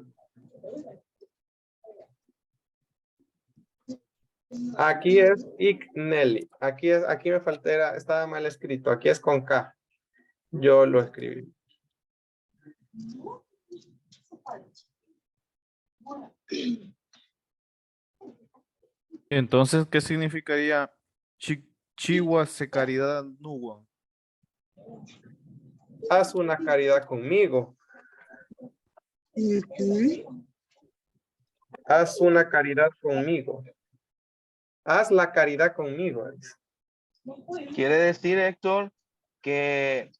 Aquí es Ignelli. Aquí me faltaba, estaba mal escrito. Aquí es con K. Yo lo escribí. Entonces, ¿qué significaría Chiwa se caridad nuwa? Haz una caridad conmigo. Haz una caridad conmigo. Haz la caridad conmigo. Quiere decir, Héctor, que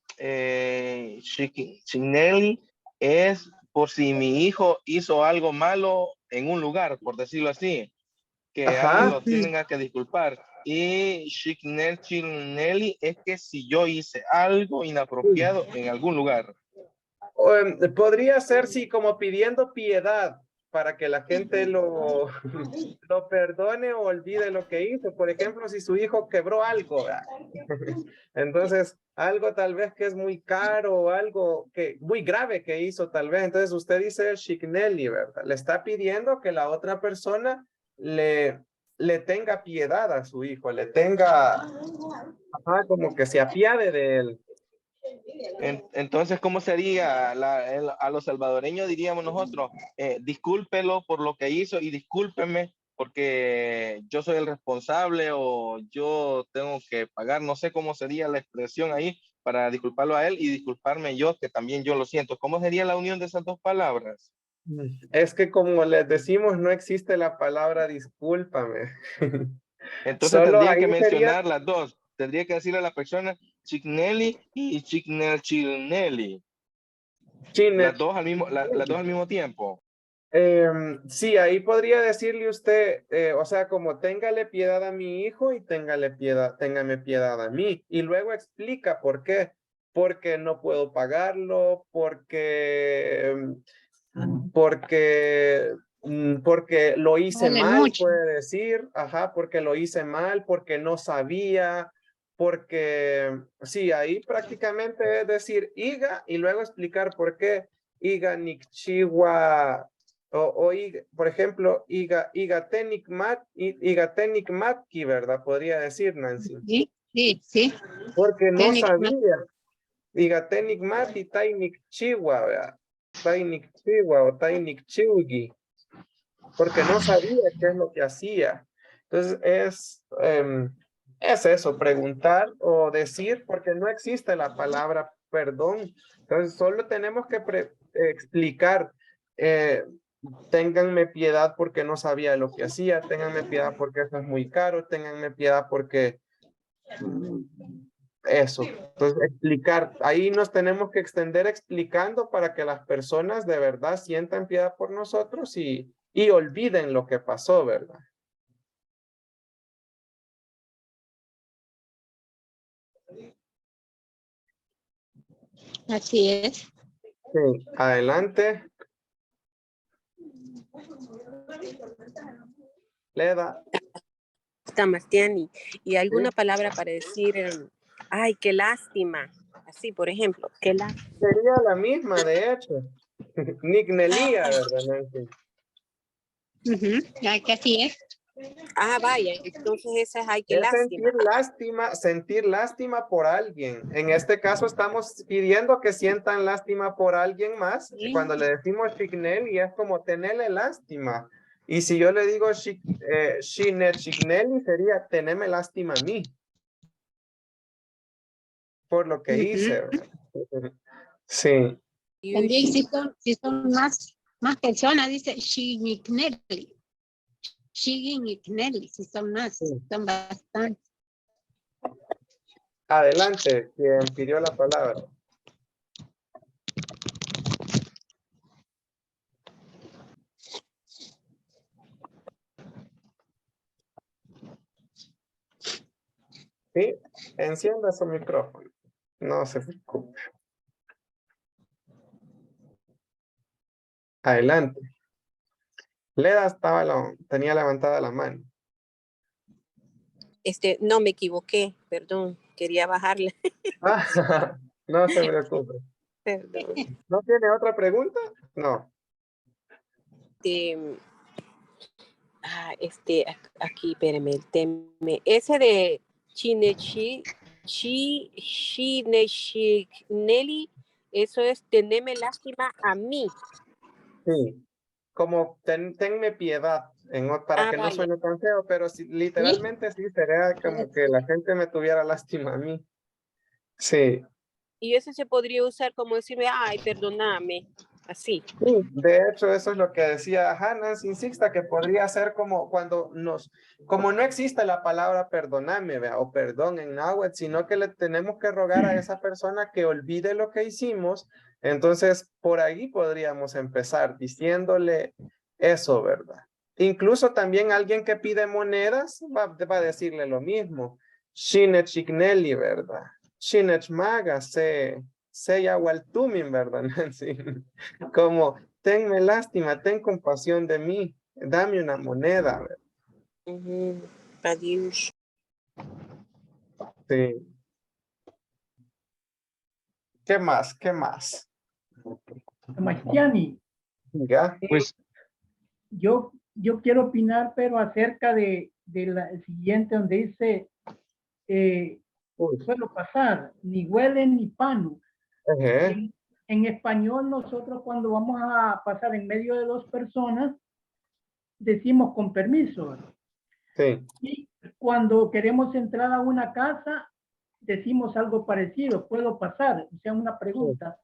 Chinelli es por si mi hijo hizo algo malo en un lugar, por decirlo así, que alguien lo tenga que disculpar. Y Chinelli es que si yo hice algo inapropiado en algún lugar. Podría ser, sí, como pidiendo piedad para que la gente lo perdone o olvide lo que hizo. Por ejemplo, si su hijo quebró algo, entonces algo tal vez que es muy caro o algo que muy grave que hizo tal vez. Entonces usted dice Shikneli, ¿verdad? Le está pidiendo que la otra persona le tenga piedad a su hijo, le tenga, como que se apiade de él. Entonces, ¿cómo sería? A los salvadoreños diríamos nosotros, discúlpelo por lo que hizo y discúlpeme porque yo soy el responsable o yo tengo que pagar, no sé cómo sería la expresión ahí, para disculparlo a él y disculparme yo, que también yo lo siento. ¿Cómo sería la unión de esas dos palabras? Es que como les decimos, no existe la palabra discúlpame. Entonces Solo tendría ahí que sería mencionar las dos. Tendría que decirle a la persona Chignelli y Chignelli. Las dos al mismo tiempo. Sí, ahí podría decirle usted, o sea, como téngale piedad a mi hijo y téngame piedad a mí. Y luego explica por qué. Porque no puedo pagarlo, porque lo hice Vale mal, mucho. puede decir, ajá, porque lo hice mal, porque no sabía, porque, sí, ahí prácticamente es decir, iga, y luego explicar por qué, iga nikchiwa, por ejemplo, iga tenik matki, ¿verdad? Podría decir, Nancy. Sí. Porque no Tenik mat. sabía, iga tenik mati tainik chiwa, ¿verdad? Tainik chiwa o tainik chiugi, porque no sabía qué es lo que hacía. Entonces es eso, preguntar o decir, porque no existe la palabra perdón. Entonces solo tenemos que explicar, ténganme piedad porque no sabía lo que hacía, ténganme piedad porque eso es muy caro, ténganme piedad porque eso. Entonces explicar, ahí nos tenemos que extender explicando para que las personas de verdad sientan piedad por nosotros y olviden lo que pasó, ¿verdad? Así es. Sí, adelante. Leda. Martiani, ¿y alguna palabra para decir, ay, qué lástima? Así, por ejemplo, qué lástima. Sería la misma, de hecho. Nignelia, ¿verdad, Nancy? Ya que así es. Ah, vaya, entonces esa es, ay, qué Es lástima. sentir lástima por alguien. En este caso estamos pidiendo que sientan lástima por alguien más. Sí. Cuando le decimos Chignelli es como tenerle lástima. Y si yo le digo Chignelli sería tenerme lástima a mí. Por lo que hice. Sí. También si son más personas, dice Shiniknelli. Shiniknelli, si son más, son bastantes. Adelante, quien pidió la palabra. Sí, encienda su micrófono. No se preocupe. Adelante. Leda tenía levantada la mano. No me equivoqué, perdón, quería bajarle. No se preocupe. Perdón. ¿No tiene otra pregunta? No. Aquí, espérame, ese de Nelly, eso es tenerme lástima a mí. Sí, como tenme piedad, para que no vaya. suene tan feo, pero literalmente sí, sería como que la gente me tuviera lástima a mí. Sí. Y eso se podría usar como decirme, ay, perdóname, así. Sí, de hecho, eso es lo que decía Hannah Insista, que podría ser como cuando como no existe la palabra perdóname, o perdón en náhuatl, sino que le tenemos que rogar a esa persona que olvide lo que hicimos. Entonces, por ahí podríamos empezar diciéndole eso, ¿verdad? Incluso también alguien que pide monedas va a decirle lo mismo. Shine chignelli, ¿verdad? Shine chmaga, se yahualtumin, ¿verdad, Nancy? Como, tenme lástima, ten compasión de mí, dame una moneda. ¿Verdad? Adiós. Sí. ¿Qué más? ¿Qué más? Martiani. ¿Ya? Pues yo quiero opinar, pero acerca de la siguiente, donde dice, suelo pasar, ni huele ni pano. En español, nosotros cuando vamos a pasar en medio de dos personas, decimos con permiso. Sí. Y cuando queremos entrar a una casa, decimos algo parecido, puedo pasar, o sea, una pregunta,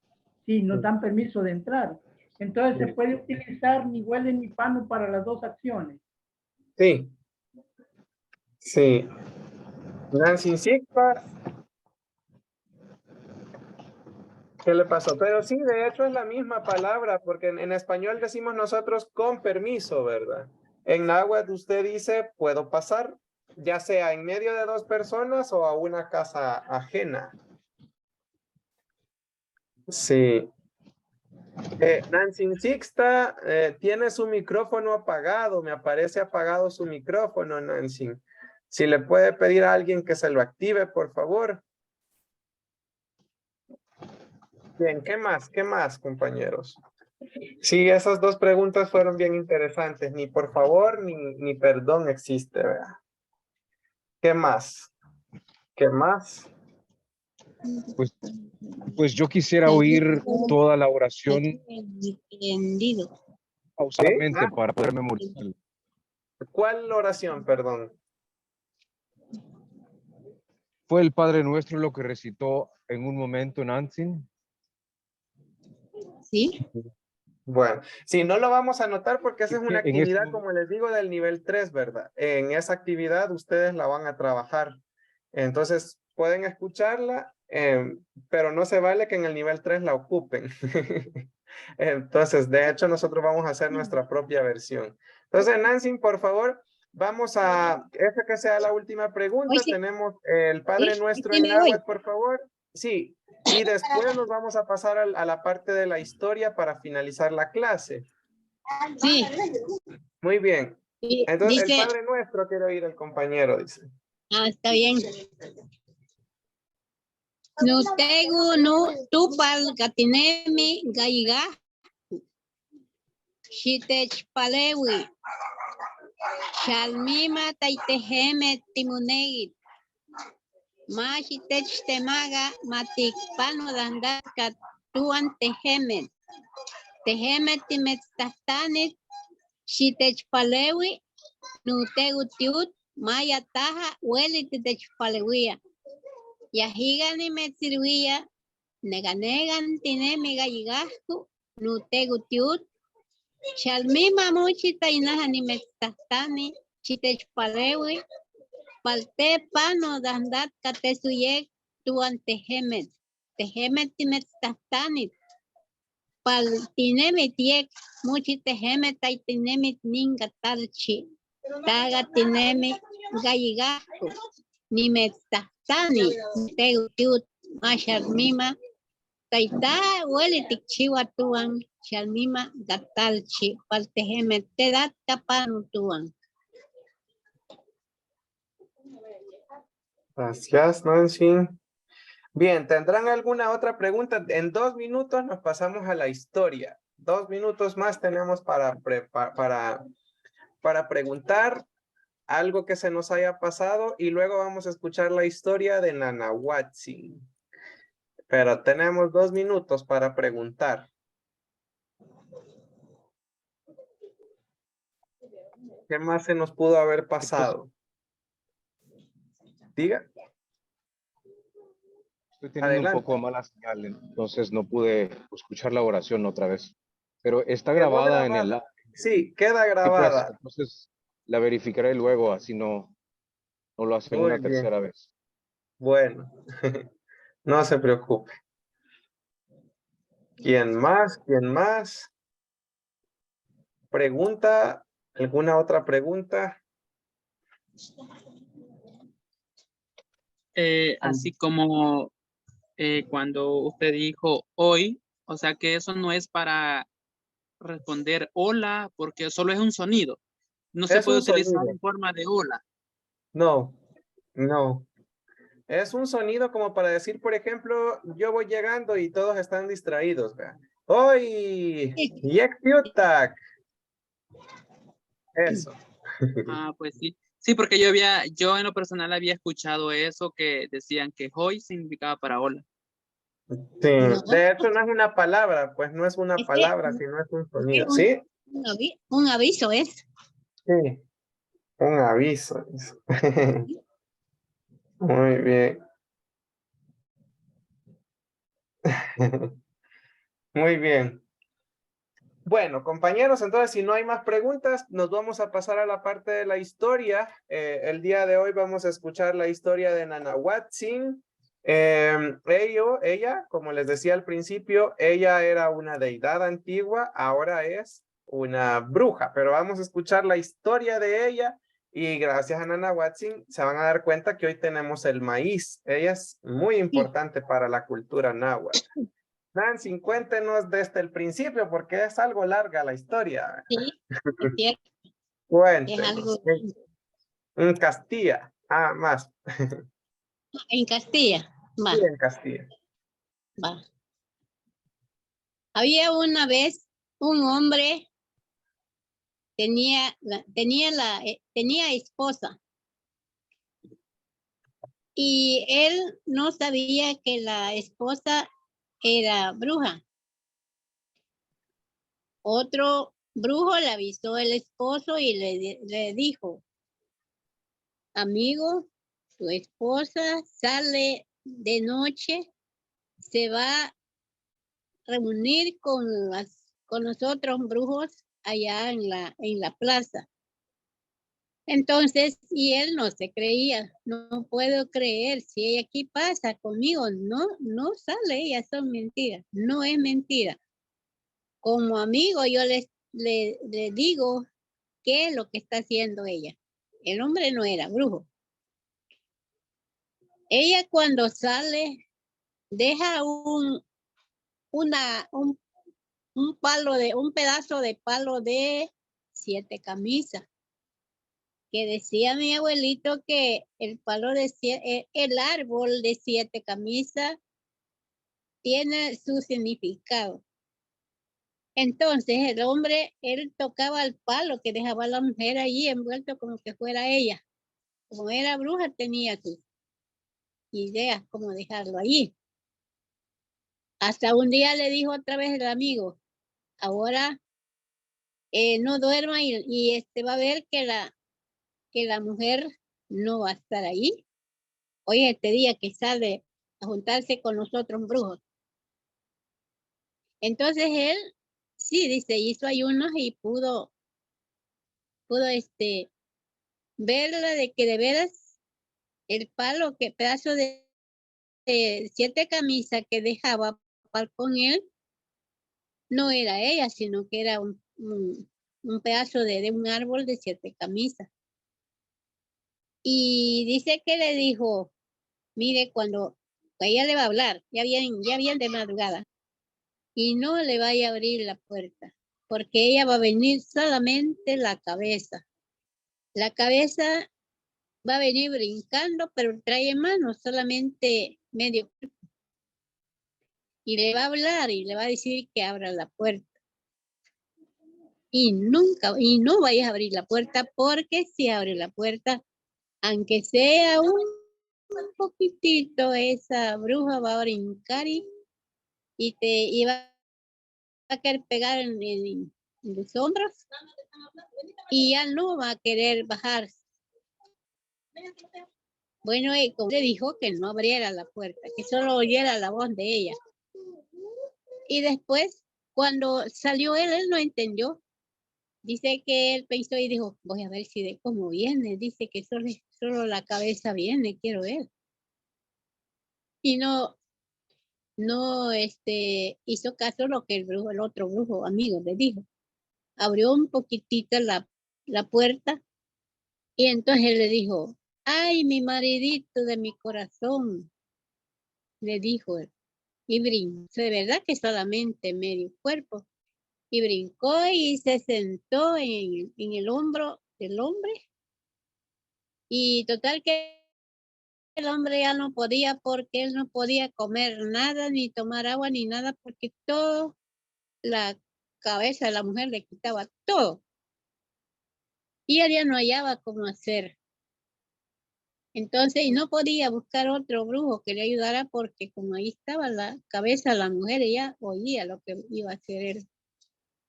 si nos dan permiso de entrar. Entonces, ¿se puede utilizar ni huele ni pano para las dos acciones? Sí. Sí. Nancy Sixta. ¿Qué le pasó? Pero sí, de hecho es la misma palabra, porque en español decimos nosotros con permiso, ¿verdad? En náhuatl usted dice, puedo pasar, ya sea en medio de dos personas o a una casa ajena. Sí. Nancy Sixta tiene su micrófono apagado, me aparece apagado su micrófono, Nancy. Si le puede pedir a alguien que se lo active, por favor. Bien, ¿qué más? ¿Qué más, compañeros? Sí, esas dos preguntas fueron bien interesantes. Ni por favor, ni perdón existe, ¿verdad? ¿Qué más? ¿Qué más? Pues yo quisiera oír toda la oración Entendido. pausadamente ¿Sí? para poder memorizar. ¿Cuál oración, perdón? ¿Fue el Padre Nuestro lo que recitó en un momento Nancy? Sí. Bueno, sí, no lo vamos a anotar porque esa es una En este actividad, momento- como les digo, del nivel 3, ¿verdad? En esa actividad ustedes la van a trabajar. Entonces, pueden escucharla, pero no se vale que en el nivel 3 la ocupen. Entonces, de hecho, nosotros vamos a hacer nuestra propia versión. Entonces, Nancy, por favor, vamos a, esa que sea la última pregunta. Hoy sí. Tenemos el Padre Sí, Nuestro en tiene hoy. náhuatl, por favor. Sí, y después nos vamos a pasar a la parte de la historia para finalizar la clase. Sí. Muy bien. Y Entonces, dice, el Padre Nuestro quiere oír el compañero, dice. está bien. Nutegu nu tupal gatinemi gaiga. Shitech palewi. Shalmima taiteheme timunegit. Ma shitech temaga matik pano dandatka tuan tehemet. Tehemet timetstahtanit. Shitech palewi. Nutegu tiut. Maya taja hueli titech palewia. Yahigani metzirwia. Neganegan tinemi galligasku. Nutegu tiut. Shalmima muchi tainahani metstahtanit. Shitech palewi. Palte pano dandat katesuyek tuan tehemet. Tehemet timetstahtanit. Pal tinemi tiek muchi tehemet ay tinemi ninga talchi. Taga tinemi galligasku. Ni metstahtani. Tegu tiut mashalmima. Taita huele tikchiwa tuan. Shalmima gatalchi. Pal tehemet tedat kapanu tuan. Gracias, Nancy. Bien, ¿tendrán alguna otra pregunta? En 2 minutos nos pasamos a la historia. 2 minutos más tenemos para preguntar algo que se nos haya pasado y luego vamos a escuchar la historia de Nanahuatzin. Pero tenemos 2 minutos para preguntar. ¿Qué más se nos pudo haber pasado? Diga. Estoy teniendo Adelante. un poco de mala señal, entonces no pude escuchar la oración otra vez. Pero está Quedó grabada en el... grabada. Sí, queda Sí, pues, grabada. entonces la verificaré luego, así no lo hacen Muy una bien. tercera vez. Bueno, no se preocupe. ¿Quién más? ¿Quién más? ¿Pregunta? ¿Alguna otra pregunta? Así como cuando usted dijo hoy, o sea que eso no es para responder hola, porque solo es un sonido. No se Es puede un utilizar sonido. en forma de hola. No, no. Es un sonido como para decir, por ejemplo, yo voy llegando y todos están distraídos. ¿Verdad? ¡Hoy! ¡Yektiutak! Eso. Ah, pues sí. Sí, porque yo en lo personal había escuchado eso que decían que hoy significaba para hola. Sí, de hecho no es una palabra, pues no es una palabra, sino es un sonido. ¿Sí? Un aviso es. Sí, un aviso. Muy bien. Muy bien. Bueno, compañeros, entonces si no hay más preguntas, nos vamos a pasar a la parte de la historia. El día de hoy vamos a escuchar la historia de Nanahuatzin. Ella, como les decía al principio, ella era una deidad antigua, ahora es una bruja, pero vamos a escuchar la historia de ella y gracias a Nanahuatzin se van a dar cuenta que hoy tenemos el maíz. Ella es muy importante para la cultura náhuatl. Nancy, cuéntenos desde el principio porque es algo larga la historia. Sí, es cierto. Es Cuéntenos. algo En Castilla, más. en Castilla. Va, Sí, en Castilla. va. Había una vez un hombre, tenía esposa. Y él no sabía que la esposa era bruja. Otro brujo le avisó al esposo y le dijo, amigo, tu esposa sale de noche, se va a reunir con los otros brujos allá en la plaza. Entonces, y él no se creía, no puedo creer, si ella aquí pasa conmigo, no sale, ellas son mentiras, no es mentira. Como amigo yo le digo qué es lo que está haciendo ella. El hombre no era brujo. Ella cuando sale deja un pedazo de palo de 7 camisas. Que decía mi abuelito que el árbol de 7 camisas tiene su significado. Entonces el hombre, él tocaba el palo que dejaba la mujer allí envuelto como que fuera ella. Como era bruja tenía sus ideas cómo dejarlo allí. Hasta un día le dijo otra vez el amigo, ahora no duerma y va a ver que la mujer no va a estar ahí. Hoy es este día que sale a juntarse con los otros brujos. Entonces él, sí, dice, hizo ayunos y pudo verla de que de veras el palo, que pedazo de 7 camisas que dejaba con él, no era ella, sino que era un pedazo de un árbol de 7 camisas. Y dice que le dijo, mire, cuando ella le va a hablar, ya bien de madrugada, y no le vaya a abrir la puerta, porque ella va a venir solamente la cabeza. La cabeza va a venir brincando, pero trae en mano solamente medio cuerpo. Y le va a hablar y le va a decir que abra la puerta. Y no vayas a abrir la puerta, porque si abre la puerta, aunque sea un poquitito, esa bruja va a brincar y va a querer pegar en los hombros y ya no va a querer bajar. Bueno, como le dijo que no abriera la puerta, que solo oyera la voz de ella. Y después, cuando salió él no entendió. Dice que él pensó y dijo, voy a ver si de cómo viene. Dice que solo la cabeza viene, quiero ver. Y no hizo caso lo que el otro brujo amigo le dijo. Abrió un poquitito la puerta y entonces él le dijo, ay, mi maridito de mi corazón, le dijo él. Y brincó, de verdad que solamente medio cuerpo. Y brincó y se sentó en el hombro del hombre. Y total que el hombre ya no podía, porque él no podía comer nada, ni tomar agua, ni nada, porque todo la cabeza de la mujer le quitaba todo. Y ella no hallaba cómo hacer. Entonces, y no podía buscar otro brujo que le ayudara, porque como ahí estaba la cabeza de la mujer, ella oía lo que iba a hacer él.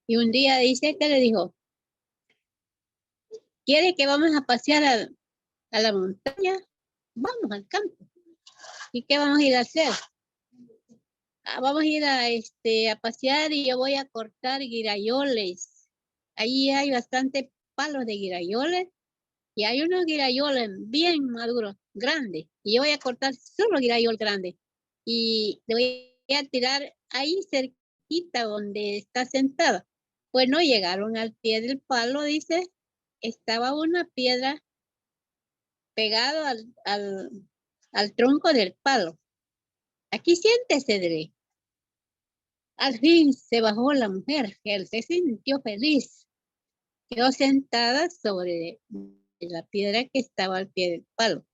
Y un día dice que le dijo, ¿quiere que vamos a pasear a la montaña? Vamos al campo. ¿Y qué vamos a ir a hacer? vamos a ir a pasear y yo voy a cortar guirayoles. Ahí hay bastante palos de guirayoles y hay unos guirayoles bien maduros, grandes. Y yo voy a cortar solo guirayol grande y le voy a tirar ahí cerquita donde está sentada. Pues no llegaron al pie del palo, dice, estaba una piedra pegado al tronco del palo. Aquí siéntese, Dre. Al fin se bajó la mujer, que él se sintió feliz. Quedó sentada sobre la piedra que estaba al pie del palo.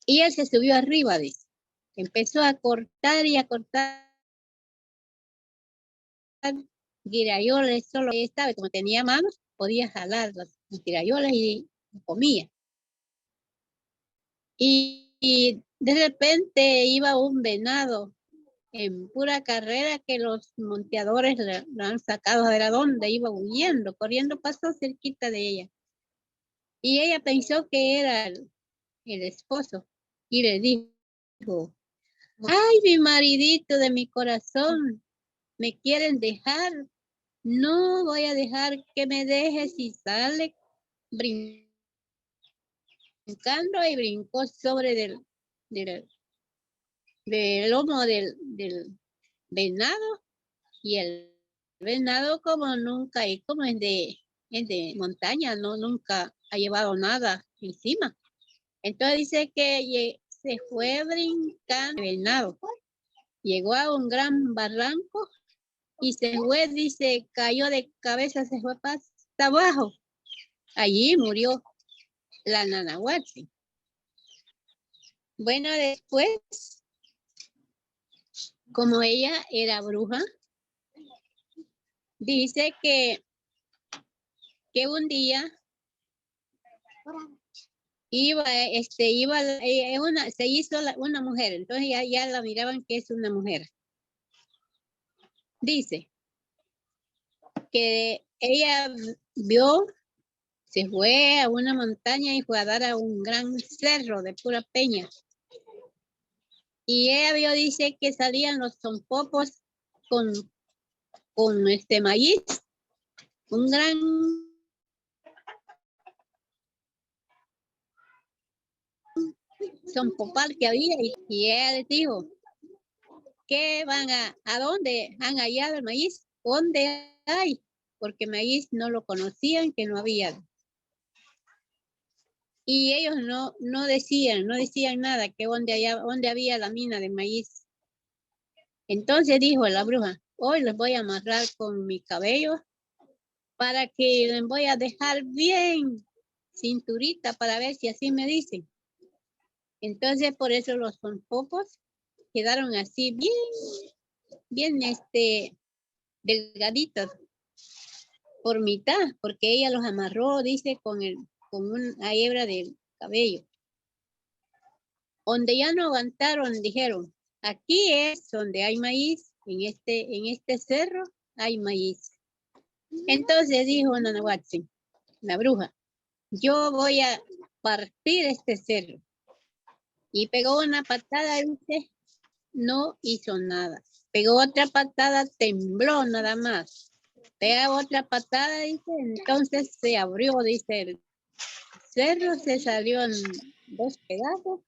Y él se subió arriba, dice. Empezó a cortar y a cortar guirayoles, solo estaba, como tenía manos, podía jalar los guirayoles y comía. Y de repente iba un venado en pura carrera que los monteadores lo han sacado a ver a dónde iba huyendo, corriendo, pasó cerquita de ella. Y ella pensó que era el esposo y le dijo, ay, mi maridito de mi corazón, ¿me quieren dejar? No voy a dejar que me dejes. Y sale brincando y brincó sobre del lomo del venado, y el venado como nunca, y como es de montaña, no nunca ha llevado nada encima. Entonces dice que se fue brincando el venado, llegó a un gran barranco y se fue, dice, cayó de cabeza, se fue hasta abajo. Allí murió la Nanahuatl. Bueno, después, como ella era bruja, dice que un día se hizo una mujer, entonces ya la miraban que es una mujer. Dice que ella vio, se fue a una montaña y fue a dar a un gran cerro de pura peña. Y ella vio, dice, que salían los zompopos con maíz, un gran zompopal que había, y ella les dijo, ¿qué a dónde han hallado el maíz? ¿Dónde hay? Porque maíz no lo conocían, que no había. Y ellos no decían nada, que dónde había la mina de maíz. Entonces dijo la bruja, hoy les voy a amarrar con mi cabello para que les voy a dejar bien cinturita para ver si así me dicen. Entonces por eso los zompopos quedaron así bien delgaditos por mitad, porque ella los amarró, dice, con una hebra del cabello. Donde ya no aguantaron, dijeron, aquí es donde hay maíz, en este cerro hay maíz. Entonces dijo Nanahuatl, la bruja, yo voy a partir este cerro. Y pegó una patada, dice, no hizo nada. Pegó otra patada, tembló nada más. Pegó otra patada, dice, entonces se abrió, dice, el cerro se salió en 2 pedazos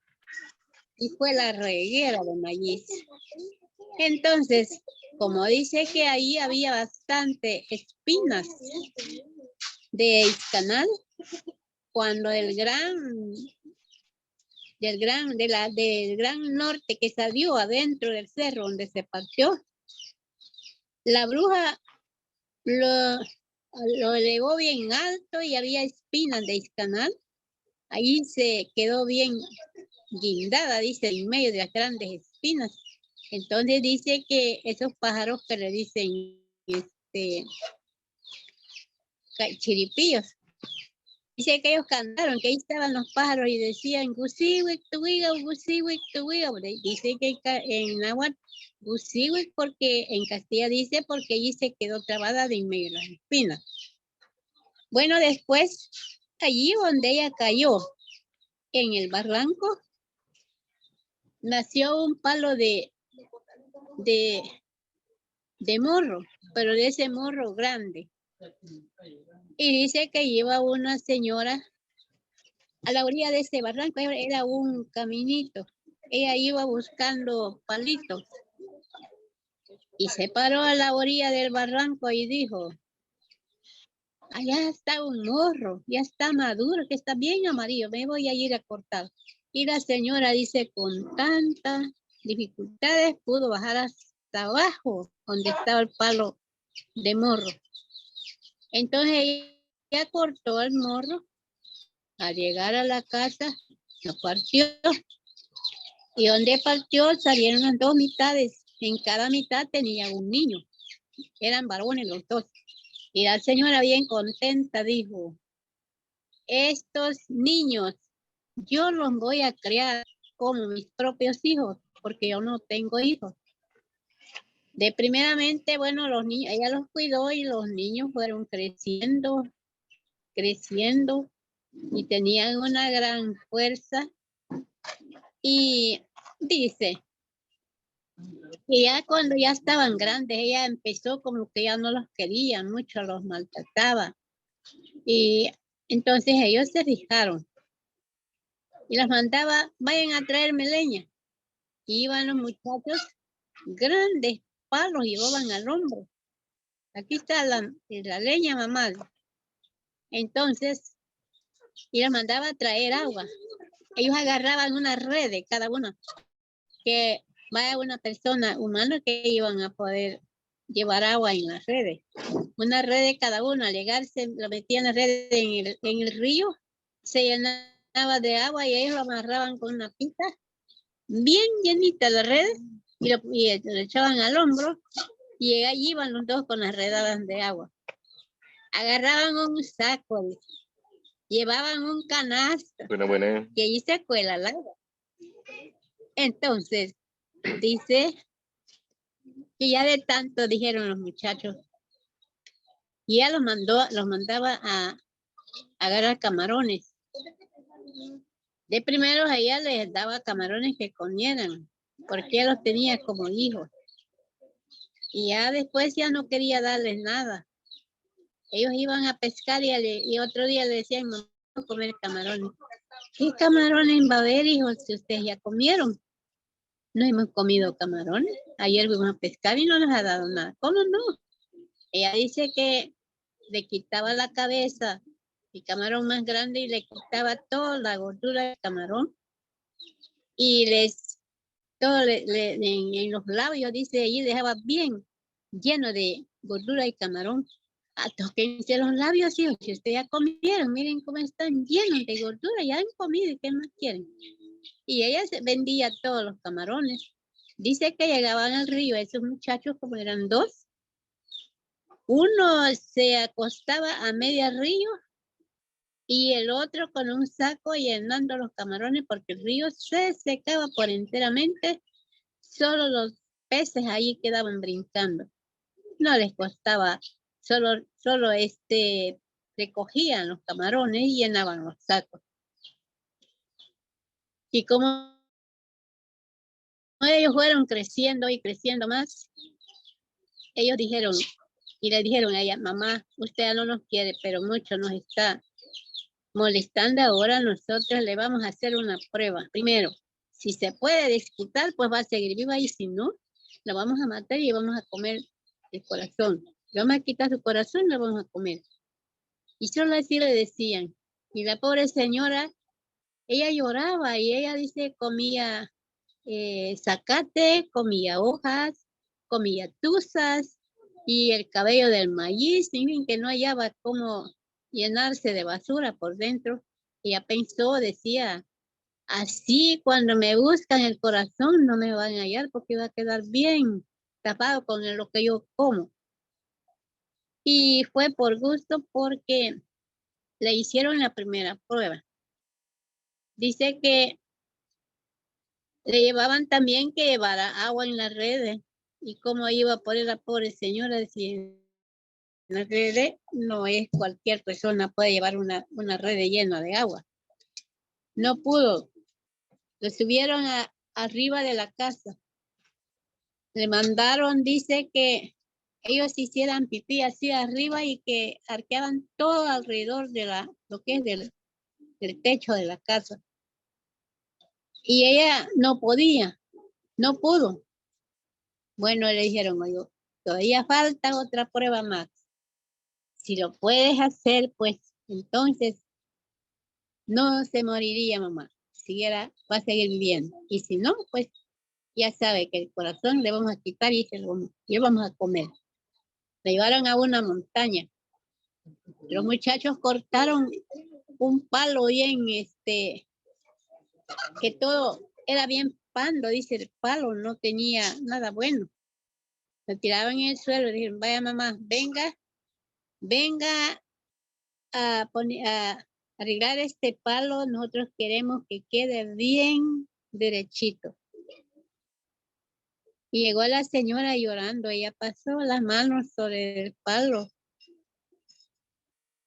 y fue la reguera de maíz. Entonces, como dice que ahí había bastante espinas de Izcanal, cuando del gran norte que salió adentro del cerro donde se partió, la bruja lo elevó bien alto y había espinas de Izcanal. Ahí se quedó bien guindada, dice, en medio de las grandes espinas. Entonces dice que esos pájaros que le dicen chiripillos, dice que ellos cantaron, que ahí estaban los pájaros y decían gusiwik tuwiga, gusiwik tuwiga. Dice que en náhuatl gusiwik, porque en Castilla dice porque allí se quedó trabada de en medio de las espinas. Bueno, después, allí donde ella cayó, en el barranco, nació un palo de de morro, pero de ese morro grande. Y dice que iba una señora a la orilla de ese barranco, era un caminito. Ella iba buscando palitos y se paró a la orilla del barranco y dijo, allá está un morro, ya está maduro, que está bien amarillo, me voy a ir a cortar. Y la señora dice, con tantas dificultades pudo bajar hasta abajo, donde estaba el palo de morro. Entonces ella cortó el morro. Al llegar a la casa, lo partió. Y donde partió salieron las dos mitades. En cada mitad tenía un niño. Eran varones los dos. Y la señora bien contenta dijo, estos niños yo los voy a criar como mis propios hijos, porque yo no tengo hijos. De primeramente, bueno, los niños, ella los cuidó y los niños fueron creciendo y tenían una gran fuerza. Y dice, y ya cuando ya estaban grandes, ella empezó como que ya no los quería mucho, los maltrataba. Y entonces ellos se fijaron y los mandaba, vayan a traerme leña. Y iban los muchachos, grandes palos llevaban al hombro. Aquí está la leña, mamá. Entonces, y los mandaba a traer agua. Ellos agarraban una red de cada uno, que vaya una persona humana que iban a poder llevar agua en las redes. Una red de cada uno, al llegarse, lo metían la red en el río, se llenaba de agua y ellos lo amarraban con una pita, bien llenita la red, y lo echaban al hombro, y allí iban los dos con las redadas de agua. Agarraban un saco, llevaban un canasto, que allí se cuela el agua. Entonces, dice que ya de tanto dijeron los muchachos, y ella los mandaba a agarrar camarones. De primero a ella les daba camarones que comieran, porque ella los tenía como hijos. Y ya después ya no quería darles nada. Ellos iban a pescar y otro día le decían, no vamos a comer camarones. ¿Qué camarones va a haber, hijos, si ustedes ya comieron? No hemos comido camarones. Ayer fuimos a pescar y no nos ha dado nada. ¿Cómo no? Ella dice que le quitaba la cabeza el camarón más grande y le quitaba toda la gordura del camarón. Y en los labios, dice, allí dejaba bien lleno de gordura y camarón. Tóquense los labios, hijos, si ustedes ya comieron, miren cómo están llenos de gordura, ya han comido y qué más quieren. Y ella vendía todos los camarones. Dice que llegaban al río esos muchachos, como eran dos. Uno se acostaba a media río y el otro con un saco llenando los camarones porque el río se secaba por enteramente. Solo los peces ahí quedaban brincando. No les costaba, solo recogían los camarones y llenaban los sacos. Y como ellos fueron creciendo y creciendo más, ellos dijeron, y le dijeron a ella, mamá, usted ya no nos quiere, pero mucho nos está molestando ahora, nosotros le vamos a hacer una prueba. Primero, si se puede desquitar, pues va a seguir viva, y si no, la vamos a matar y vamos a comer el corazón. Le vamos a quitar su corazón y lo vamos a comer. Y solo así le decían. Y la pobre señora, ella lloraba y ella dice, comía zacate, comía hojas, comía tuzas y el cabello del maíz, y que no hallaba cómo llenarse de basura por dentro. Ella pensó, decía, así cuando me buscan el corazón no me van a hallar porque va a quedar bien tapado con lo que yo como. Y fue por gusto porque le hicieron la primera prueba. Dice que le llevaban también que llevara agua en las redes. Y cómo iba por la pobre señora, decía, en las redes no es cualquier persona puede llevar una red llena de agua. No pudo. Lo subieron arriba de la casa. le mandaron, dice que ellos hicieran pipí así arriba y que arqueaban todo alrededor de lo que es del techo de la casa. Y ella no podía, no pudo. Bueno, le dijeron, oye, todavía falta otra prueba más. Si lo puedes hacer, pues entonces no se moriría mamá. Va a seguir viviendo. Y si no, pues ya sabe que el corazón le vamos a quitar y le vamos a comer. Le llevaron a una montaña. Los muchachos cortaron un palo bien, que todo era bien pando, dice el palo, no tenía nada bueno. Lo tiraban en el suelo y dijeron, vaya mamá, venga a arreglar este palo, nosotros queremos que quede bien derechito. Y llegó la señora llorando, ella pasó las manos sobre el palo,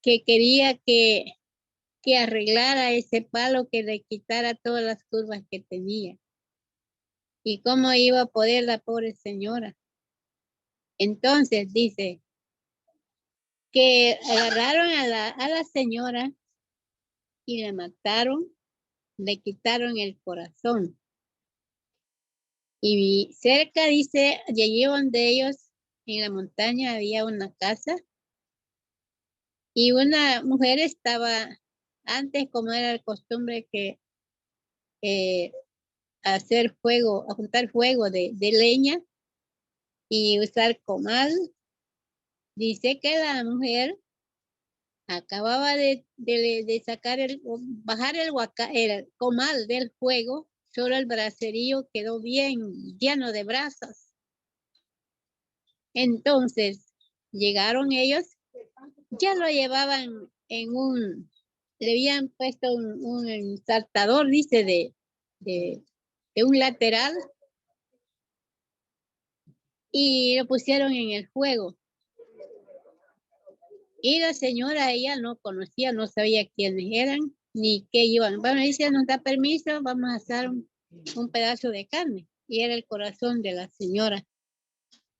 que quería que arreglara ese palo, que le quitara todas las curvas que tenía. ¿Y cómo iba a poder la pobre señora? Entonces dice que agarraron a la señora y la mataron, le quitaron el corazón. Y cerca, dice, de allí donde ellos, en la montaña, había una casa. Y una mujer estaba, antes como era la costumbre que hacer fuego, a juntar fuego de leña y usar comal. Dice que la mujer acababa de sacar bajar el comal del fuego, solo el braserillo quedó bien lleno de brasas. Entonces llegaron ellos, ya lo llevaban le habían puesto un saltador, dice, de un lateral, y lo pusieron en el fuego. Y la señora, ella no conocía, no sabía quiénes eran, ni qué iban. Bueno, dice, nos da permiso, vamos a hacer un pedazo de carne. Y era el corazón de la señora.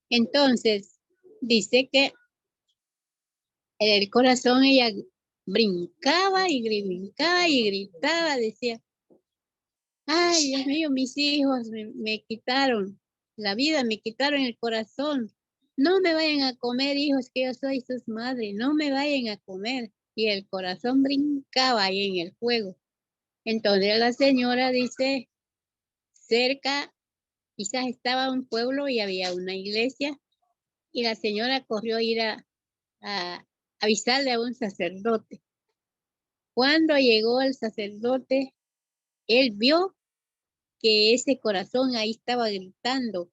Entonces, dice que en el corazón ella brincaba y gritaba, decía, ay, Dios mío, mis hijos me quitaron la vida, me quitaron el corazón. No me vayan a comer, hijos, que yo soy sus madres. No me vayan a comer. Y el corazón brincaba ahí en el fuego. Entonces la señora dice, cerca, quizás estaba un pueblo y había una iglesia. Y la señora corrió a ir a avisarle a un sacerdote. Cuando llegó el sacerdote, él vio que ese corazón ahí estaba gritando.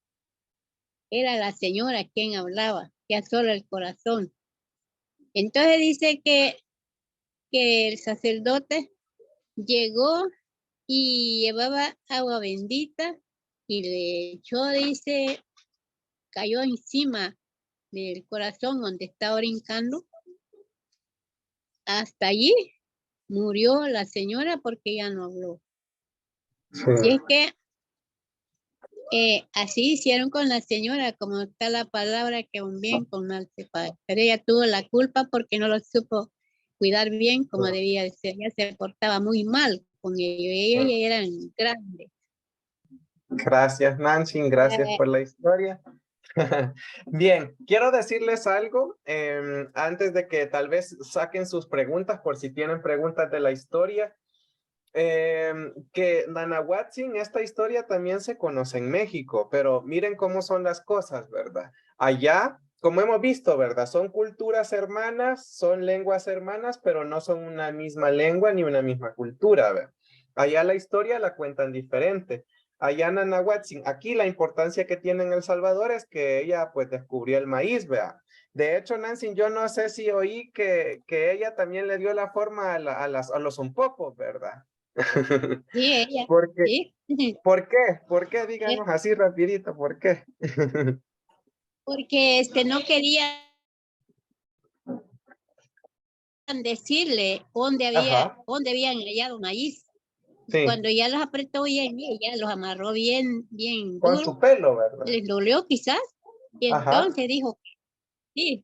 Era la señora quien hablaba, ya solo el corazón. Entonces dice que el sacerdote llegó y llevaba agua bendita y le echó, dice, cayó encima del corazón donde estaba brincando. Hasta allí murió la señora porque ya no habló. Sí. Así es que así hicieron con la señora, como está la palabra que un bien con mal se paga. Pero ella tuvo la culpa porque no lo supo cuidar bien como debía de ser. Ella se portaba muy mal con ellos. Ellos ya eran grandes. Gracias, Nancy. Gracias por la historia. Bien, quiero decirles algo antes de que tal vez saquen sus preguntas por si tienen preguntas de la historia. Que Nanahuatzin, esta historia también se conoce en México, pero miren cómo son las cosas, ¿verdad? Allá, como hemos visto, ¿verdad? Son culturas hermanas, son lenguas hermanas, pero no son una misma lengua ni una misma cultura, ¿verdad? Allá la historia la cuentan diferente. Allá Nanahuatzin, aquí la importancia que tiene en El Salvador es que ella pues descubrió el maíz, ¿verdad? De hecho, Nancy, yo no sé si oí que ella también le dio la forma a los unpopos, ¿verdad? Sí, ella. ¿Por qué? Sí. ¿Por qué? ¿Por qué? Díganos así rapidito, ¿por qué? Porque no querían decirle dónde habían hallado maíz. Sí, Cuando ya los apretó bien, ella los amarró bien con duro, su pelo, ¿verdad? les dolió quizás, y Ajá. entonces dijo, sí,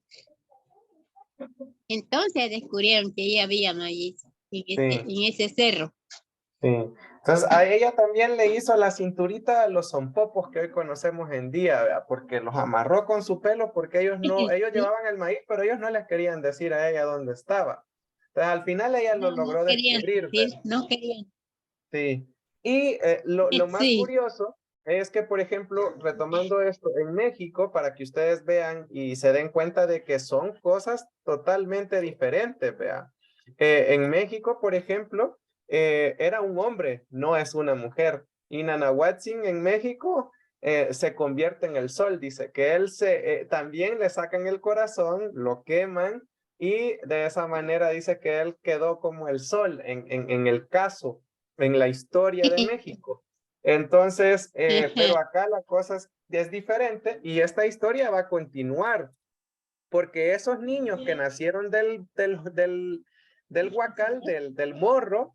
entonces descubrieron que ella había maíz en ese cerro. Sí. Entonces a ella también le hizo la cinturita a los zompopos que hoy conocemos en día, ¿verdad? Porque los amarró con su pelo porque ellos Sí. llevaban el maíz, pero ellos no les querían decir a ella dónde estaba. Entonces al final ella lo No logró querían descubrir, decir, ¿verdad? no querían. Sí. Y lo más Sí. curioso es que, por ejemplo, retomando esto, en México, para que ustedes vean y se den cuenta de que son cosas totalmente diferentes, vea. En México, por ejemplo, era un hombre, no es una mujer. Y Nanahuatzin en México se convierte en el sol, dice que él también le sacan el corazón, lo queman y de esa manera dice que él quedó como el sol en el caso, en la historia de México. Entonces, pero acá la cosa es diferente y esta historia va a continuar porque esos niños que nacieron del huacal, del morro,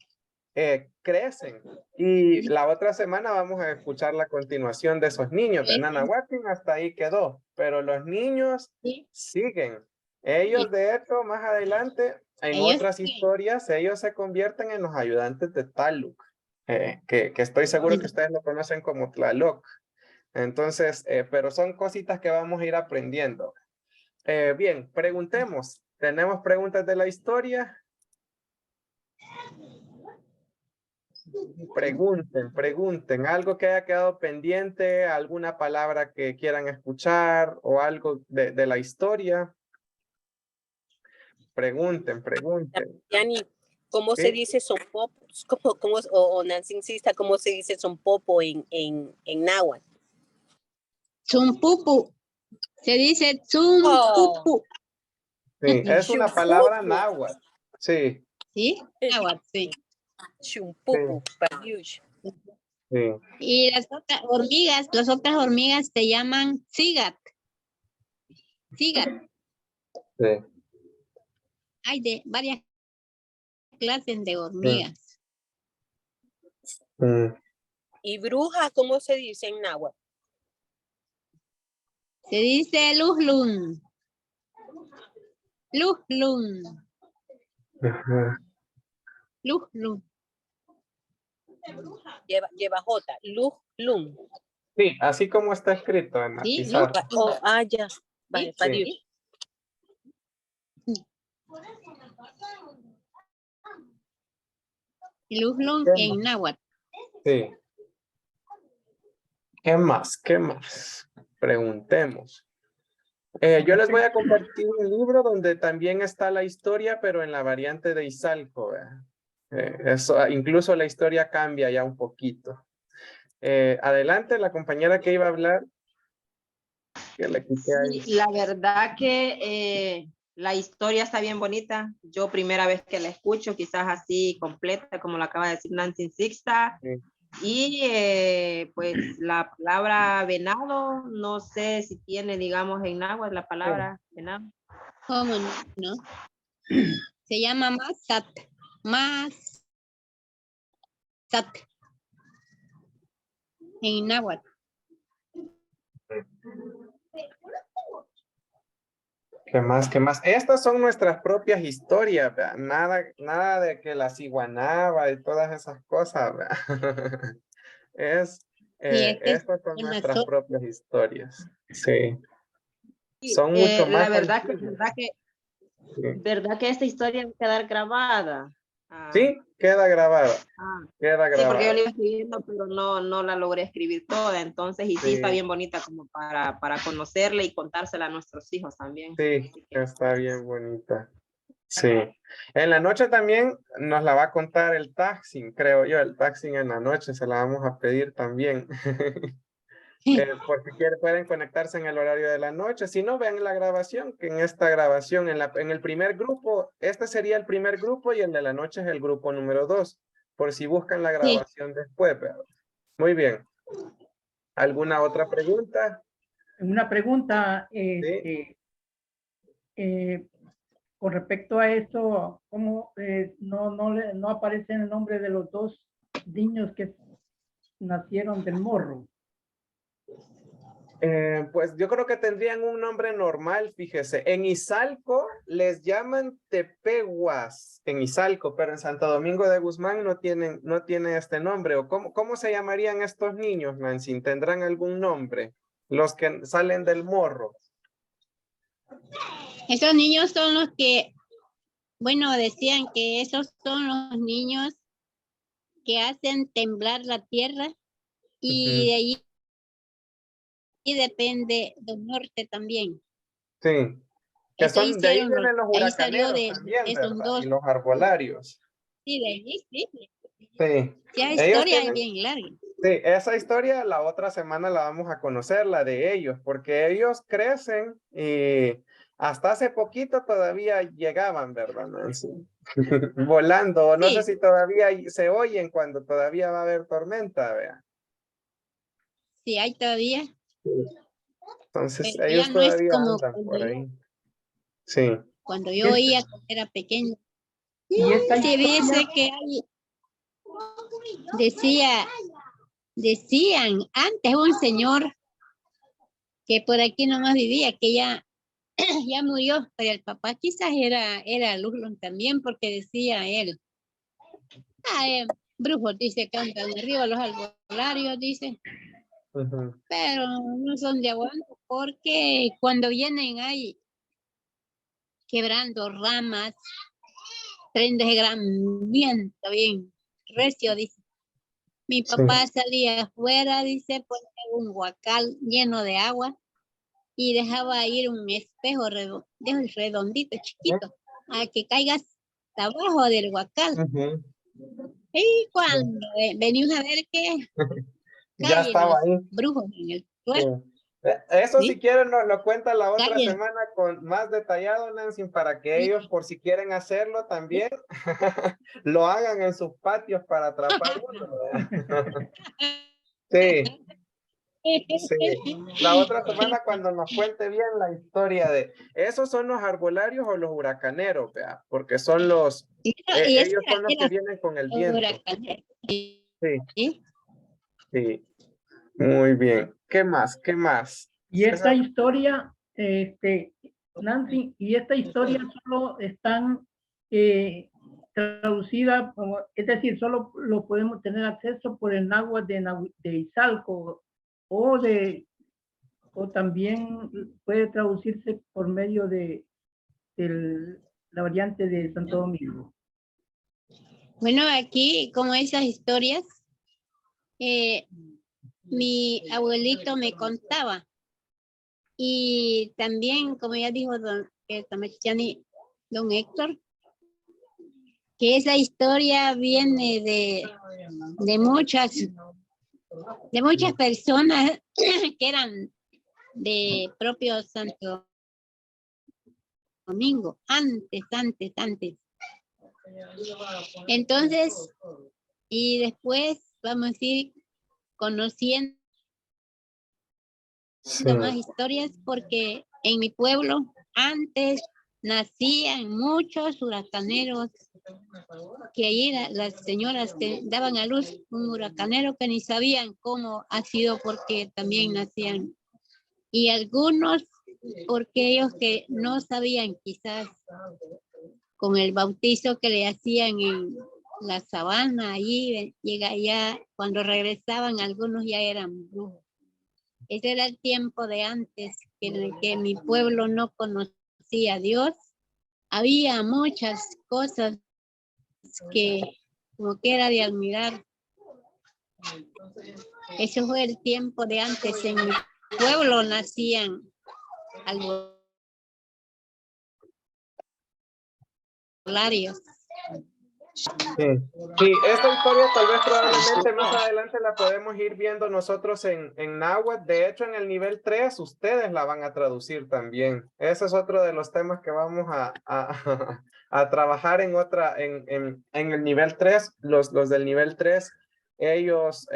crecen. Y la otra semana vamos a escuchar la continuación de esos niños. De Nanahuatzin hasta ahí quedó, pero los niños siguen. Ellos, de hecho, más adelante, en Ellos otras historias, ellos se convierten en los ayudantes de Taluc, que estoy seguro que ustedes lo conocen como Tlaloc. Entonces, pero son cositas que vamos a ir aprendiendo. Bien, preguntemos. ¿Tenemos preguntas de la historia? Pregunten. Algo que haya quedado pendiente, alguna palabra que quieran escuchar o algo de la historia. Pregunten. Yani, ¿cómo se ¿Sí? dice son popos? O Nancy insista, ¿cómo se dice son popo en náhuatl? Zumpupu. Se dice zumpupu. Sí, es una palabra náhuatl. Sí. ¿Sí? Náhuatl, sí. Chumpupu, payush. Sí. Y las otras hormigas se llaman sigat. Sigat. Sí. Hay de varias clases de hormigas. ¿Y bruja cómo se dice en náhuatl? Se dice lujlun. Lujlun. Lujlun. Lleva J, lujlun. Sí, así como está escrito en la Sí, pizarra. Ya. Vale, Sí, pariush. Lujlun en náhuatl. Sí. ¿Qué más? Preguntemos. Yo les voy a compartir un libro donde también está la historia, pero en la variante de Izalco. Incluso la historia cambia ya un poquito. Adelante, la compañera que iba a hablar. Que le quité ahí. Sí, la verdad que la historia está bien bonita. Yo primera vez que la escucho, quizás así completa, como lo acaba de decir Nancy Sixta. Sí. Y pues la palabra venado, no sé si tiene, digamos, en náhuatl la palabra venado. ¿Cómo no? Se llama masat. Masat. En náhuatl. ¿Qué más? Estas son nuestras propias historias, ¿verdad? Nada de que la ciguanaba y todas esas cosas, ¿verdad? Estas son nuestras propias historias. Sí. Son mucho más La antiguas. verdad que esta historia va a quedar grabada. Sí, queda grabada. Sí, porque yo la iba escribiendo, pero no la logré escribir toda. Entonces, y sí está bien bonita como para conocerla y contársela a nuestros hijos también. Sí, está bien bonita. Sí. En la noche también nos la va a contar el Taxing, creo yo. El Taxing en la noche se la vamos a pedir también. Por si quieren, pueden conectarse en el horario de la noche. Si no, vean la grabación, que en esta grabación, en el primer grupo, este sería el primer grupo y el de la noche es el grupo número 2. Por si buscan la grabación después. Pero... Muy bien. ¿Alguna otra pregunta? Una pregunta, con respecto a esto, ¿cómo no aparece el nombre de los dos niños que nacieron del morro? Pues yo creo que tendrían un nombre normal, fíjese. En Izalco les llaman tepehuas, en Izalco, pero en Santo Domingo de Guzmán no tiene este nombre. ¿O cómo se llamarían estos niños, Nancy? ¿Tendrán algún nombre? Los que salen del morro. Esos niños son los que, bueno, decían que esos son los niños que hacen temblar la tierra y de allí depende del norte también. Sí, que Eso son de ahí hicieron vienen los ahí salió huracaneros también, esos ¿verdad? dos. Y los arbolarios. Sí, de allí, sí. Sí. Ya Ellos historia tienen- bien larga. Sí, esa historia la otra semana la vamos a conocer, la de ellos, porque ellos crecen y hasta hace poquito todavía llegaban, ¿verdad, Nancy? Volando, no sé si todavía se oyen cuando todavía va a haber tormenta, vea. Sí, hay todavía. Entonces, Pero ellos ya no es todavía como andan cuando por yo, ahí. Sí. cuando yo oía cuando era pequeño. Y esta Sí, dice historia, que hay, decían antes un señor que por aquí nomás vivía, que ya, ya murió, pero el papá quizás era Lulón también, porque decía él, brujos, dice, cantan arriba los albolarios, dice, pero no son de aguanto, porque cuando vienen ahí quebrando ramas, prendes de gran viento, bien recio, dice. Mi papá salía afuera, dice, ponía un huacal lleno de agua y dejaba ir un espejo redondito, chiquito, a que caigas abajo del huacal. Y cuando venimos a ver que Ya caen estaba los ahí. brujos en el suelo. Sí. Eso ¿Sí? si quieren nos lo cuenta la otra Callen. semana con más detallado, Nancy, para que ellos, por si quieren hacerlo también, lo hagan en sus patios para atrapar uno. ¿verdad? Sí, sí. La otra semana cuando nos cuente bien la historia de esos son los arbolarios o los huracaneros, vea, porque son los, Y ese ellos son los que era vienen con el viento. huracanero. Sí, ¿Sí? sí. Muy bien. ¿Qué más? ¿Qué más? y esta César. historia, Nancy, y esta historia solo están traducida, es decir, solo lo podemos tener acceso por el náhuatl de Izalco o también puede traducirse por medio de la variante de Santo Domingo. Bueno, aquí, como esas historias, mi abuelito me contaba. Y también, como ya dijo don Héctor, que esa historia viene de muchas personas que eran de propio Santo Domingo, antes. Entonces, y después vamos a ir conociendo más historias, porque en mi pueblo antes nacían muchos huracaneros, que ahí las señoras que daban a luz un huracanero que ni sabían cómo ha sido, porque también nacían, y algunos porque ellos que no sabían, quizás con el bautizo que le hacían en la sabana, allí llega ya, cuando regresaban algunos ya eran brujos. Ese era el tiempo de antes, en el que mi pueblo no conocía a Dios. Había muchas cosas que como que era de admirar. Eso fue el tiempo de antes. En mi pueblo nacían albolarios. Sí, esta historia tal vez probablemente más adelante la podemos ir viendo nosotros en náhuatl. De hecho, en el nivel 3 ustedes la van a traducir también. Ese es otro de los temas que vamos a trabajar en el nivel 3. Los del nivel 3, ellos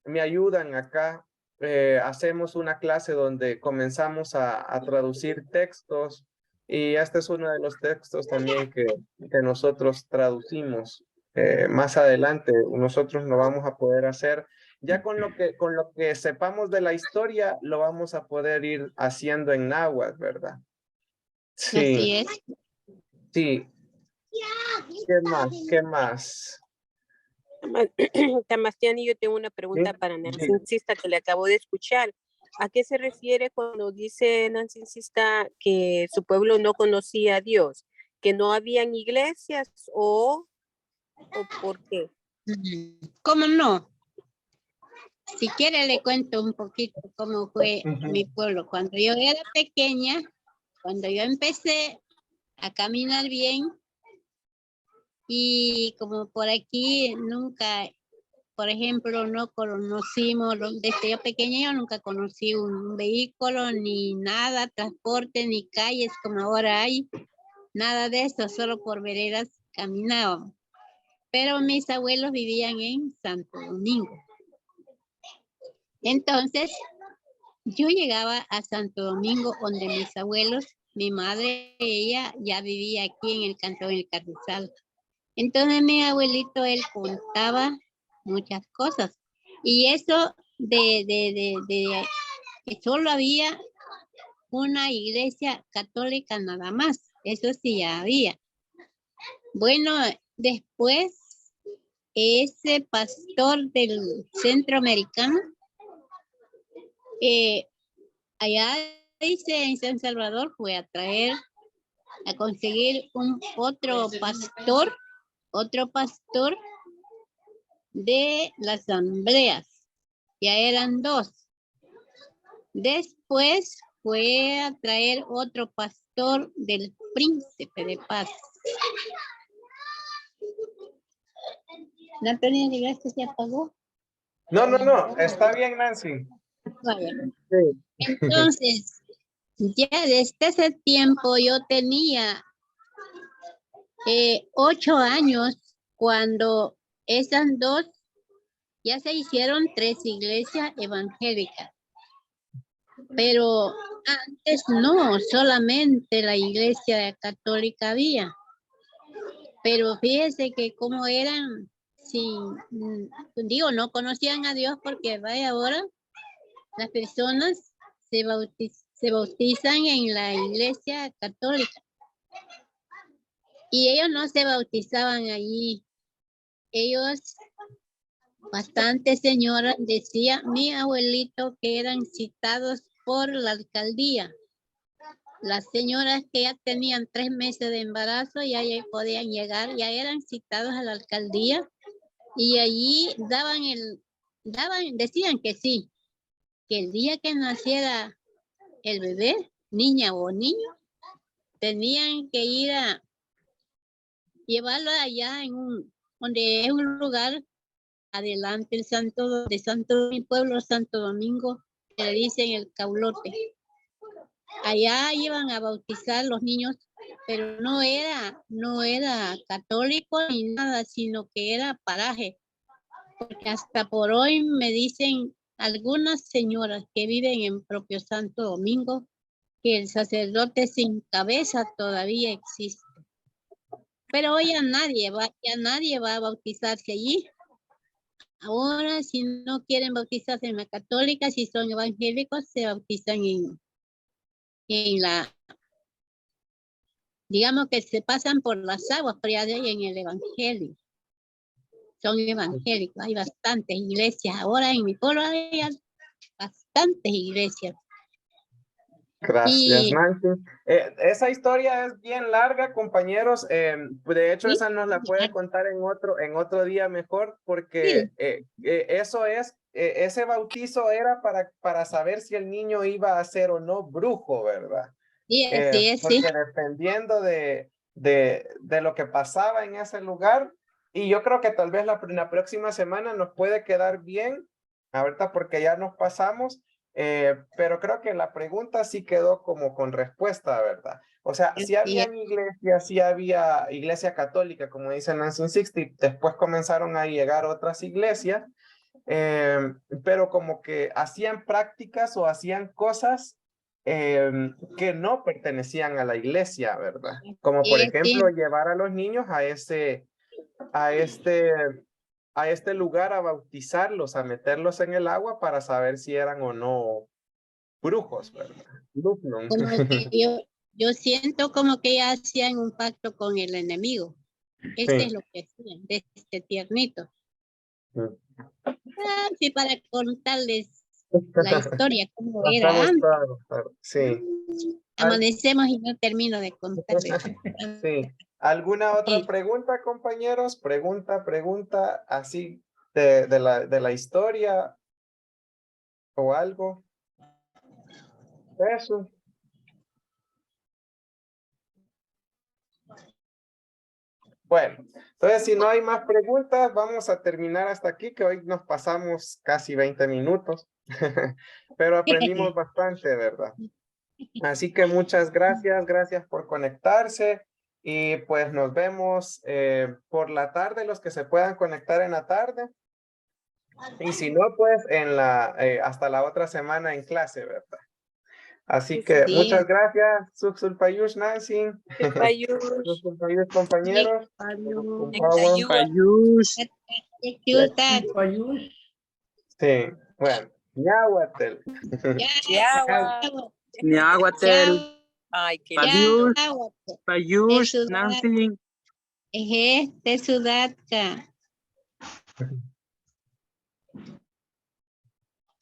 me ayudan acá. Hacemos una clase donde comenzamos a traducir textos. Y este es uno de los textos también que nosotros traducimos. más adelante nosotros lo vamos a poder hacer. Ya con lo que sepamos de la historia, lo vamos a poder ir haciendo en náhuatl, ¿verdad? Sí. Así es. Sí. ¿Qué más? ¿Qué más? Tamastiani, yo tengo una pregunta para Nancy Sista que le acabo de escuchar. ¿A qué se refiere cuando dice Nancy Sista que su pueblo no conocía a Dios? ¿Que no habían iglesias o por qué? ¿Cómo no? Si quiere le cuento un poquito cómo fue mi pueblo. Cuando yo era pequeña, cuando yo empecé a caminar bien, y como por aquí nunca, por ejemplo, no conocimos, desde yo pequeña yo nunca conocí un vehículo, ni nada, transporte, ni calles como ahora hay, nada de eso, solo por veredas caminábamos. Pero mis abuelos vivían en Santo Domingo. Entonces, yo llegaba a Santo Domingo donde mis abuelos, mi madre, ella ya vivía aquí en el cantón El Carrizal. Entonces mi abuelito, él contaba muchas cosas. Y eso de que solo había una iglesia católica nada más. Eso sí ya había. Bueno, después ese pastor del centroamericano, allá dice en San Salvador, fue a conseguir otro pastor de las asambleas. Ya eran 2. Después fue a traer otro pastor del Príncipe de Paz. ¿La pérdida de iglesia se apagó? No, está bien, Nancy. Sí. Entonces, ya desde ese tiempo yo tenía 8 años cuando esas 2 ya se hicieron 3 iglesias evangélicas. Pero antes no, solamente la iglesia católica había. Pero fíjese que como eran, no conocían a Dios porque vaya ahora las personas se bautizan en la iglesia católica. Y ellos no se bautizaban allí. Ellos, bastantes señoras, decía mi abuelito que eran citados por la alcaldía. Las señoras que ya tenían 3 meses de embarazo ya podían llegar, ya eran citados a la alcaldía y allí decían que sí, que el día que naciera el bebé, niña o niño, tenían que ir a llevarlo allá donde es un lugar adelante mi pueblo Santo Domingo, que le dicen el Caulote. Allá iban a bautizar los niños, pero no era católico ni nada, sino que era paraje. Porque hasta por hoy me dicen algunas señoras que viven en propio Santo Domingo que el sacerdote sin cabeza todavía existe. Pero hoy ya nadie va a bautizarse allí. Ahora, si no quieren bautizarse en la católica, si son evangélicos, se bautizan digamos que se pasan por las aguas, pero ya en el evangelio. Son evangélicos, hay bastantes iglesias. Ahora en mi pueblo hay bastantes iglesias. Gracias, Nancy. Esa historia es bien larga, compañeros. De hecho, esa nos la puede contar en otro día mejor, porque eso es, ese bautizo era para saber si el niño iba a ser o no brujo, ¿verdad? Porque dependiendo de lo que pasaba en ese lugar, y yo creo que tal vez la próxima semana nos puede quedar bien, ahorita porque ya nos pasamos. Pero creo que la pregunta sí quedó como con respuesta, ¿verdad? O sea, sí había iglesias, sí había iglesia católica, como dice Nancy Sixty, después comenzaron a llegar otras iglesias, pero como que hacían prácticas o hacían cosas que no pertenecían a la iglesia, ¿verdad? Como por ejemplo llevar a los niños a ese a este lugar a bautizarlos, a meterlos en el agua para saber si eran o no brujos, ¿verdad? Lufnum. Como que yo siento como que ya hacían un pacto con el enemigo. Eso Sí. es lo que hacían, de este tiernito. Sí. Sí, para contarles la historia, cómo era Estamos antes. claros, sí. Amanecemos y no termino de contarles. Sí. ¿Alguna otra Sí. pregunta, compañeros? Pregunta, así de la historia o algo. Eso. Bueno, entonces si no hay más preguntas, vamos a terminar hasta aquí, que hoy nos pasamos casi 20 minutos, pero aprendimos bastante, ¿verdad? Así que muchas gracias por conectarse y pues nos vemos por la tarde, los que se puedan conectar en la tarde. Y si no, pues hasta la otra semana en clase, ¿verdad? Así que Sí. muchas gracias, Suxulpayush, Nancy. Payush. Suxulpayush, compañeros. Payush. Payush. Payush. Sí, bueno. Ñahuatl. Yawa. Ñahuatl. Ay, qué Payush. Ya, Payush. Nancy. de Sudaca.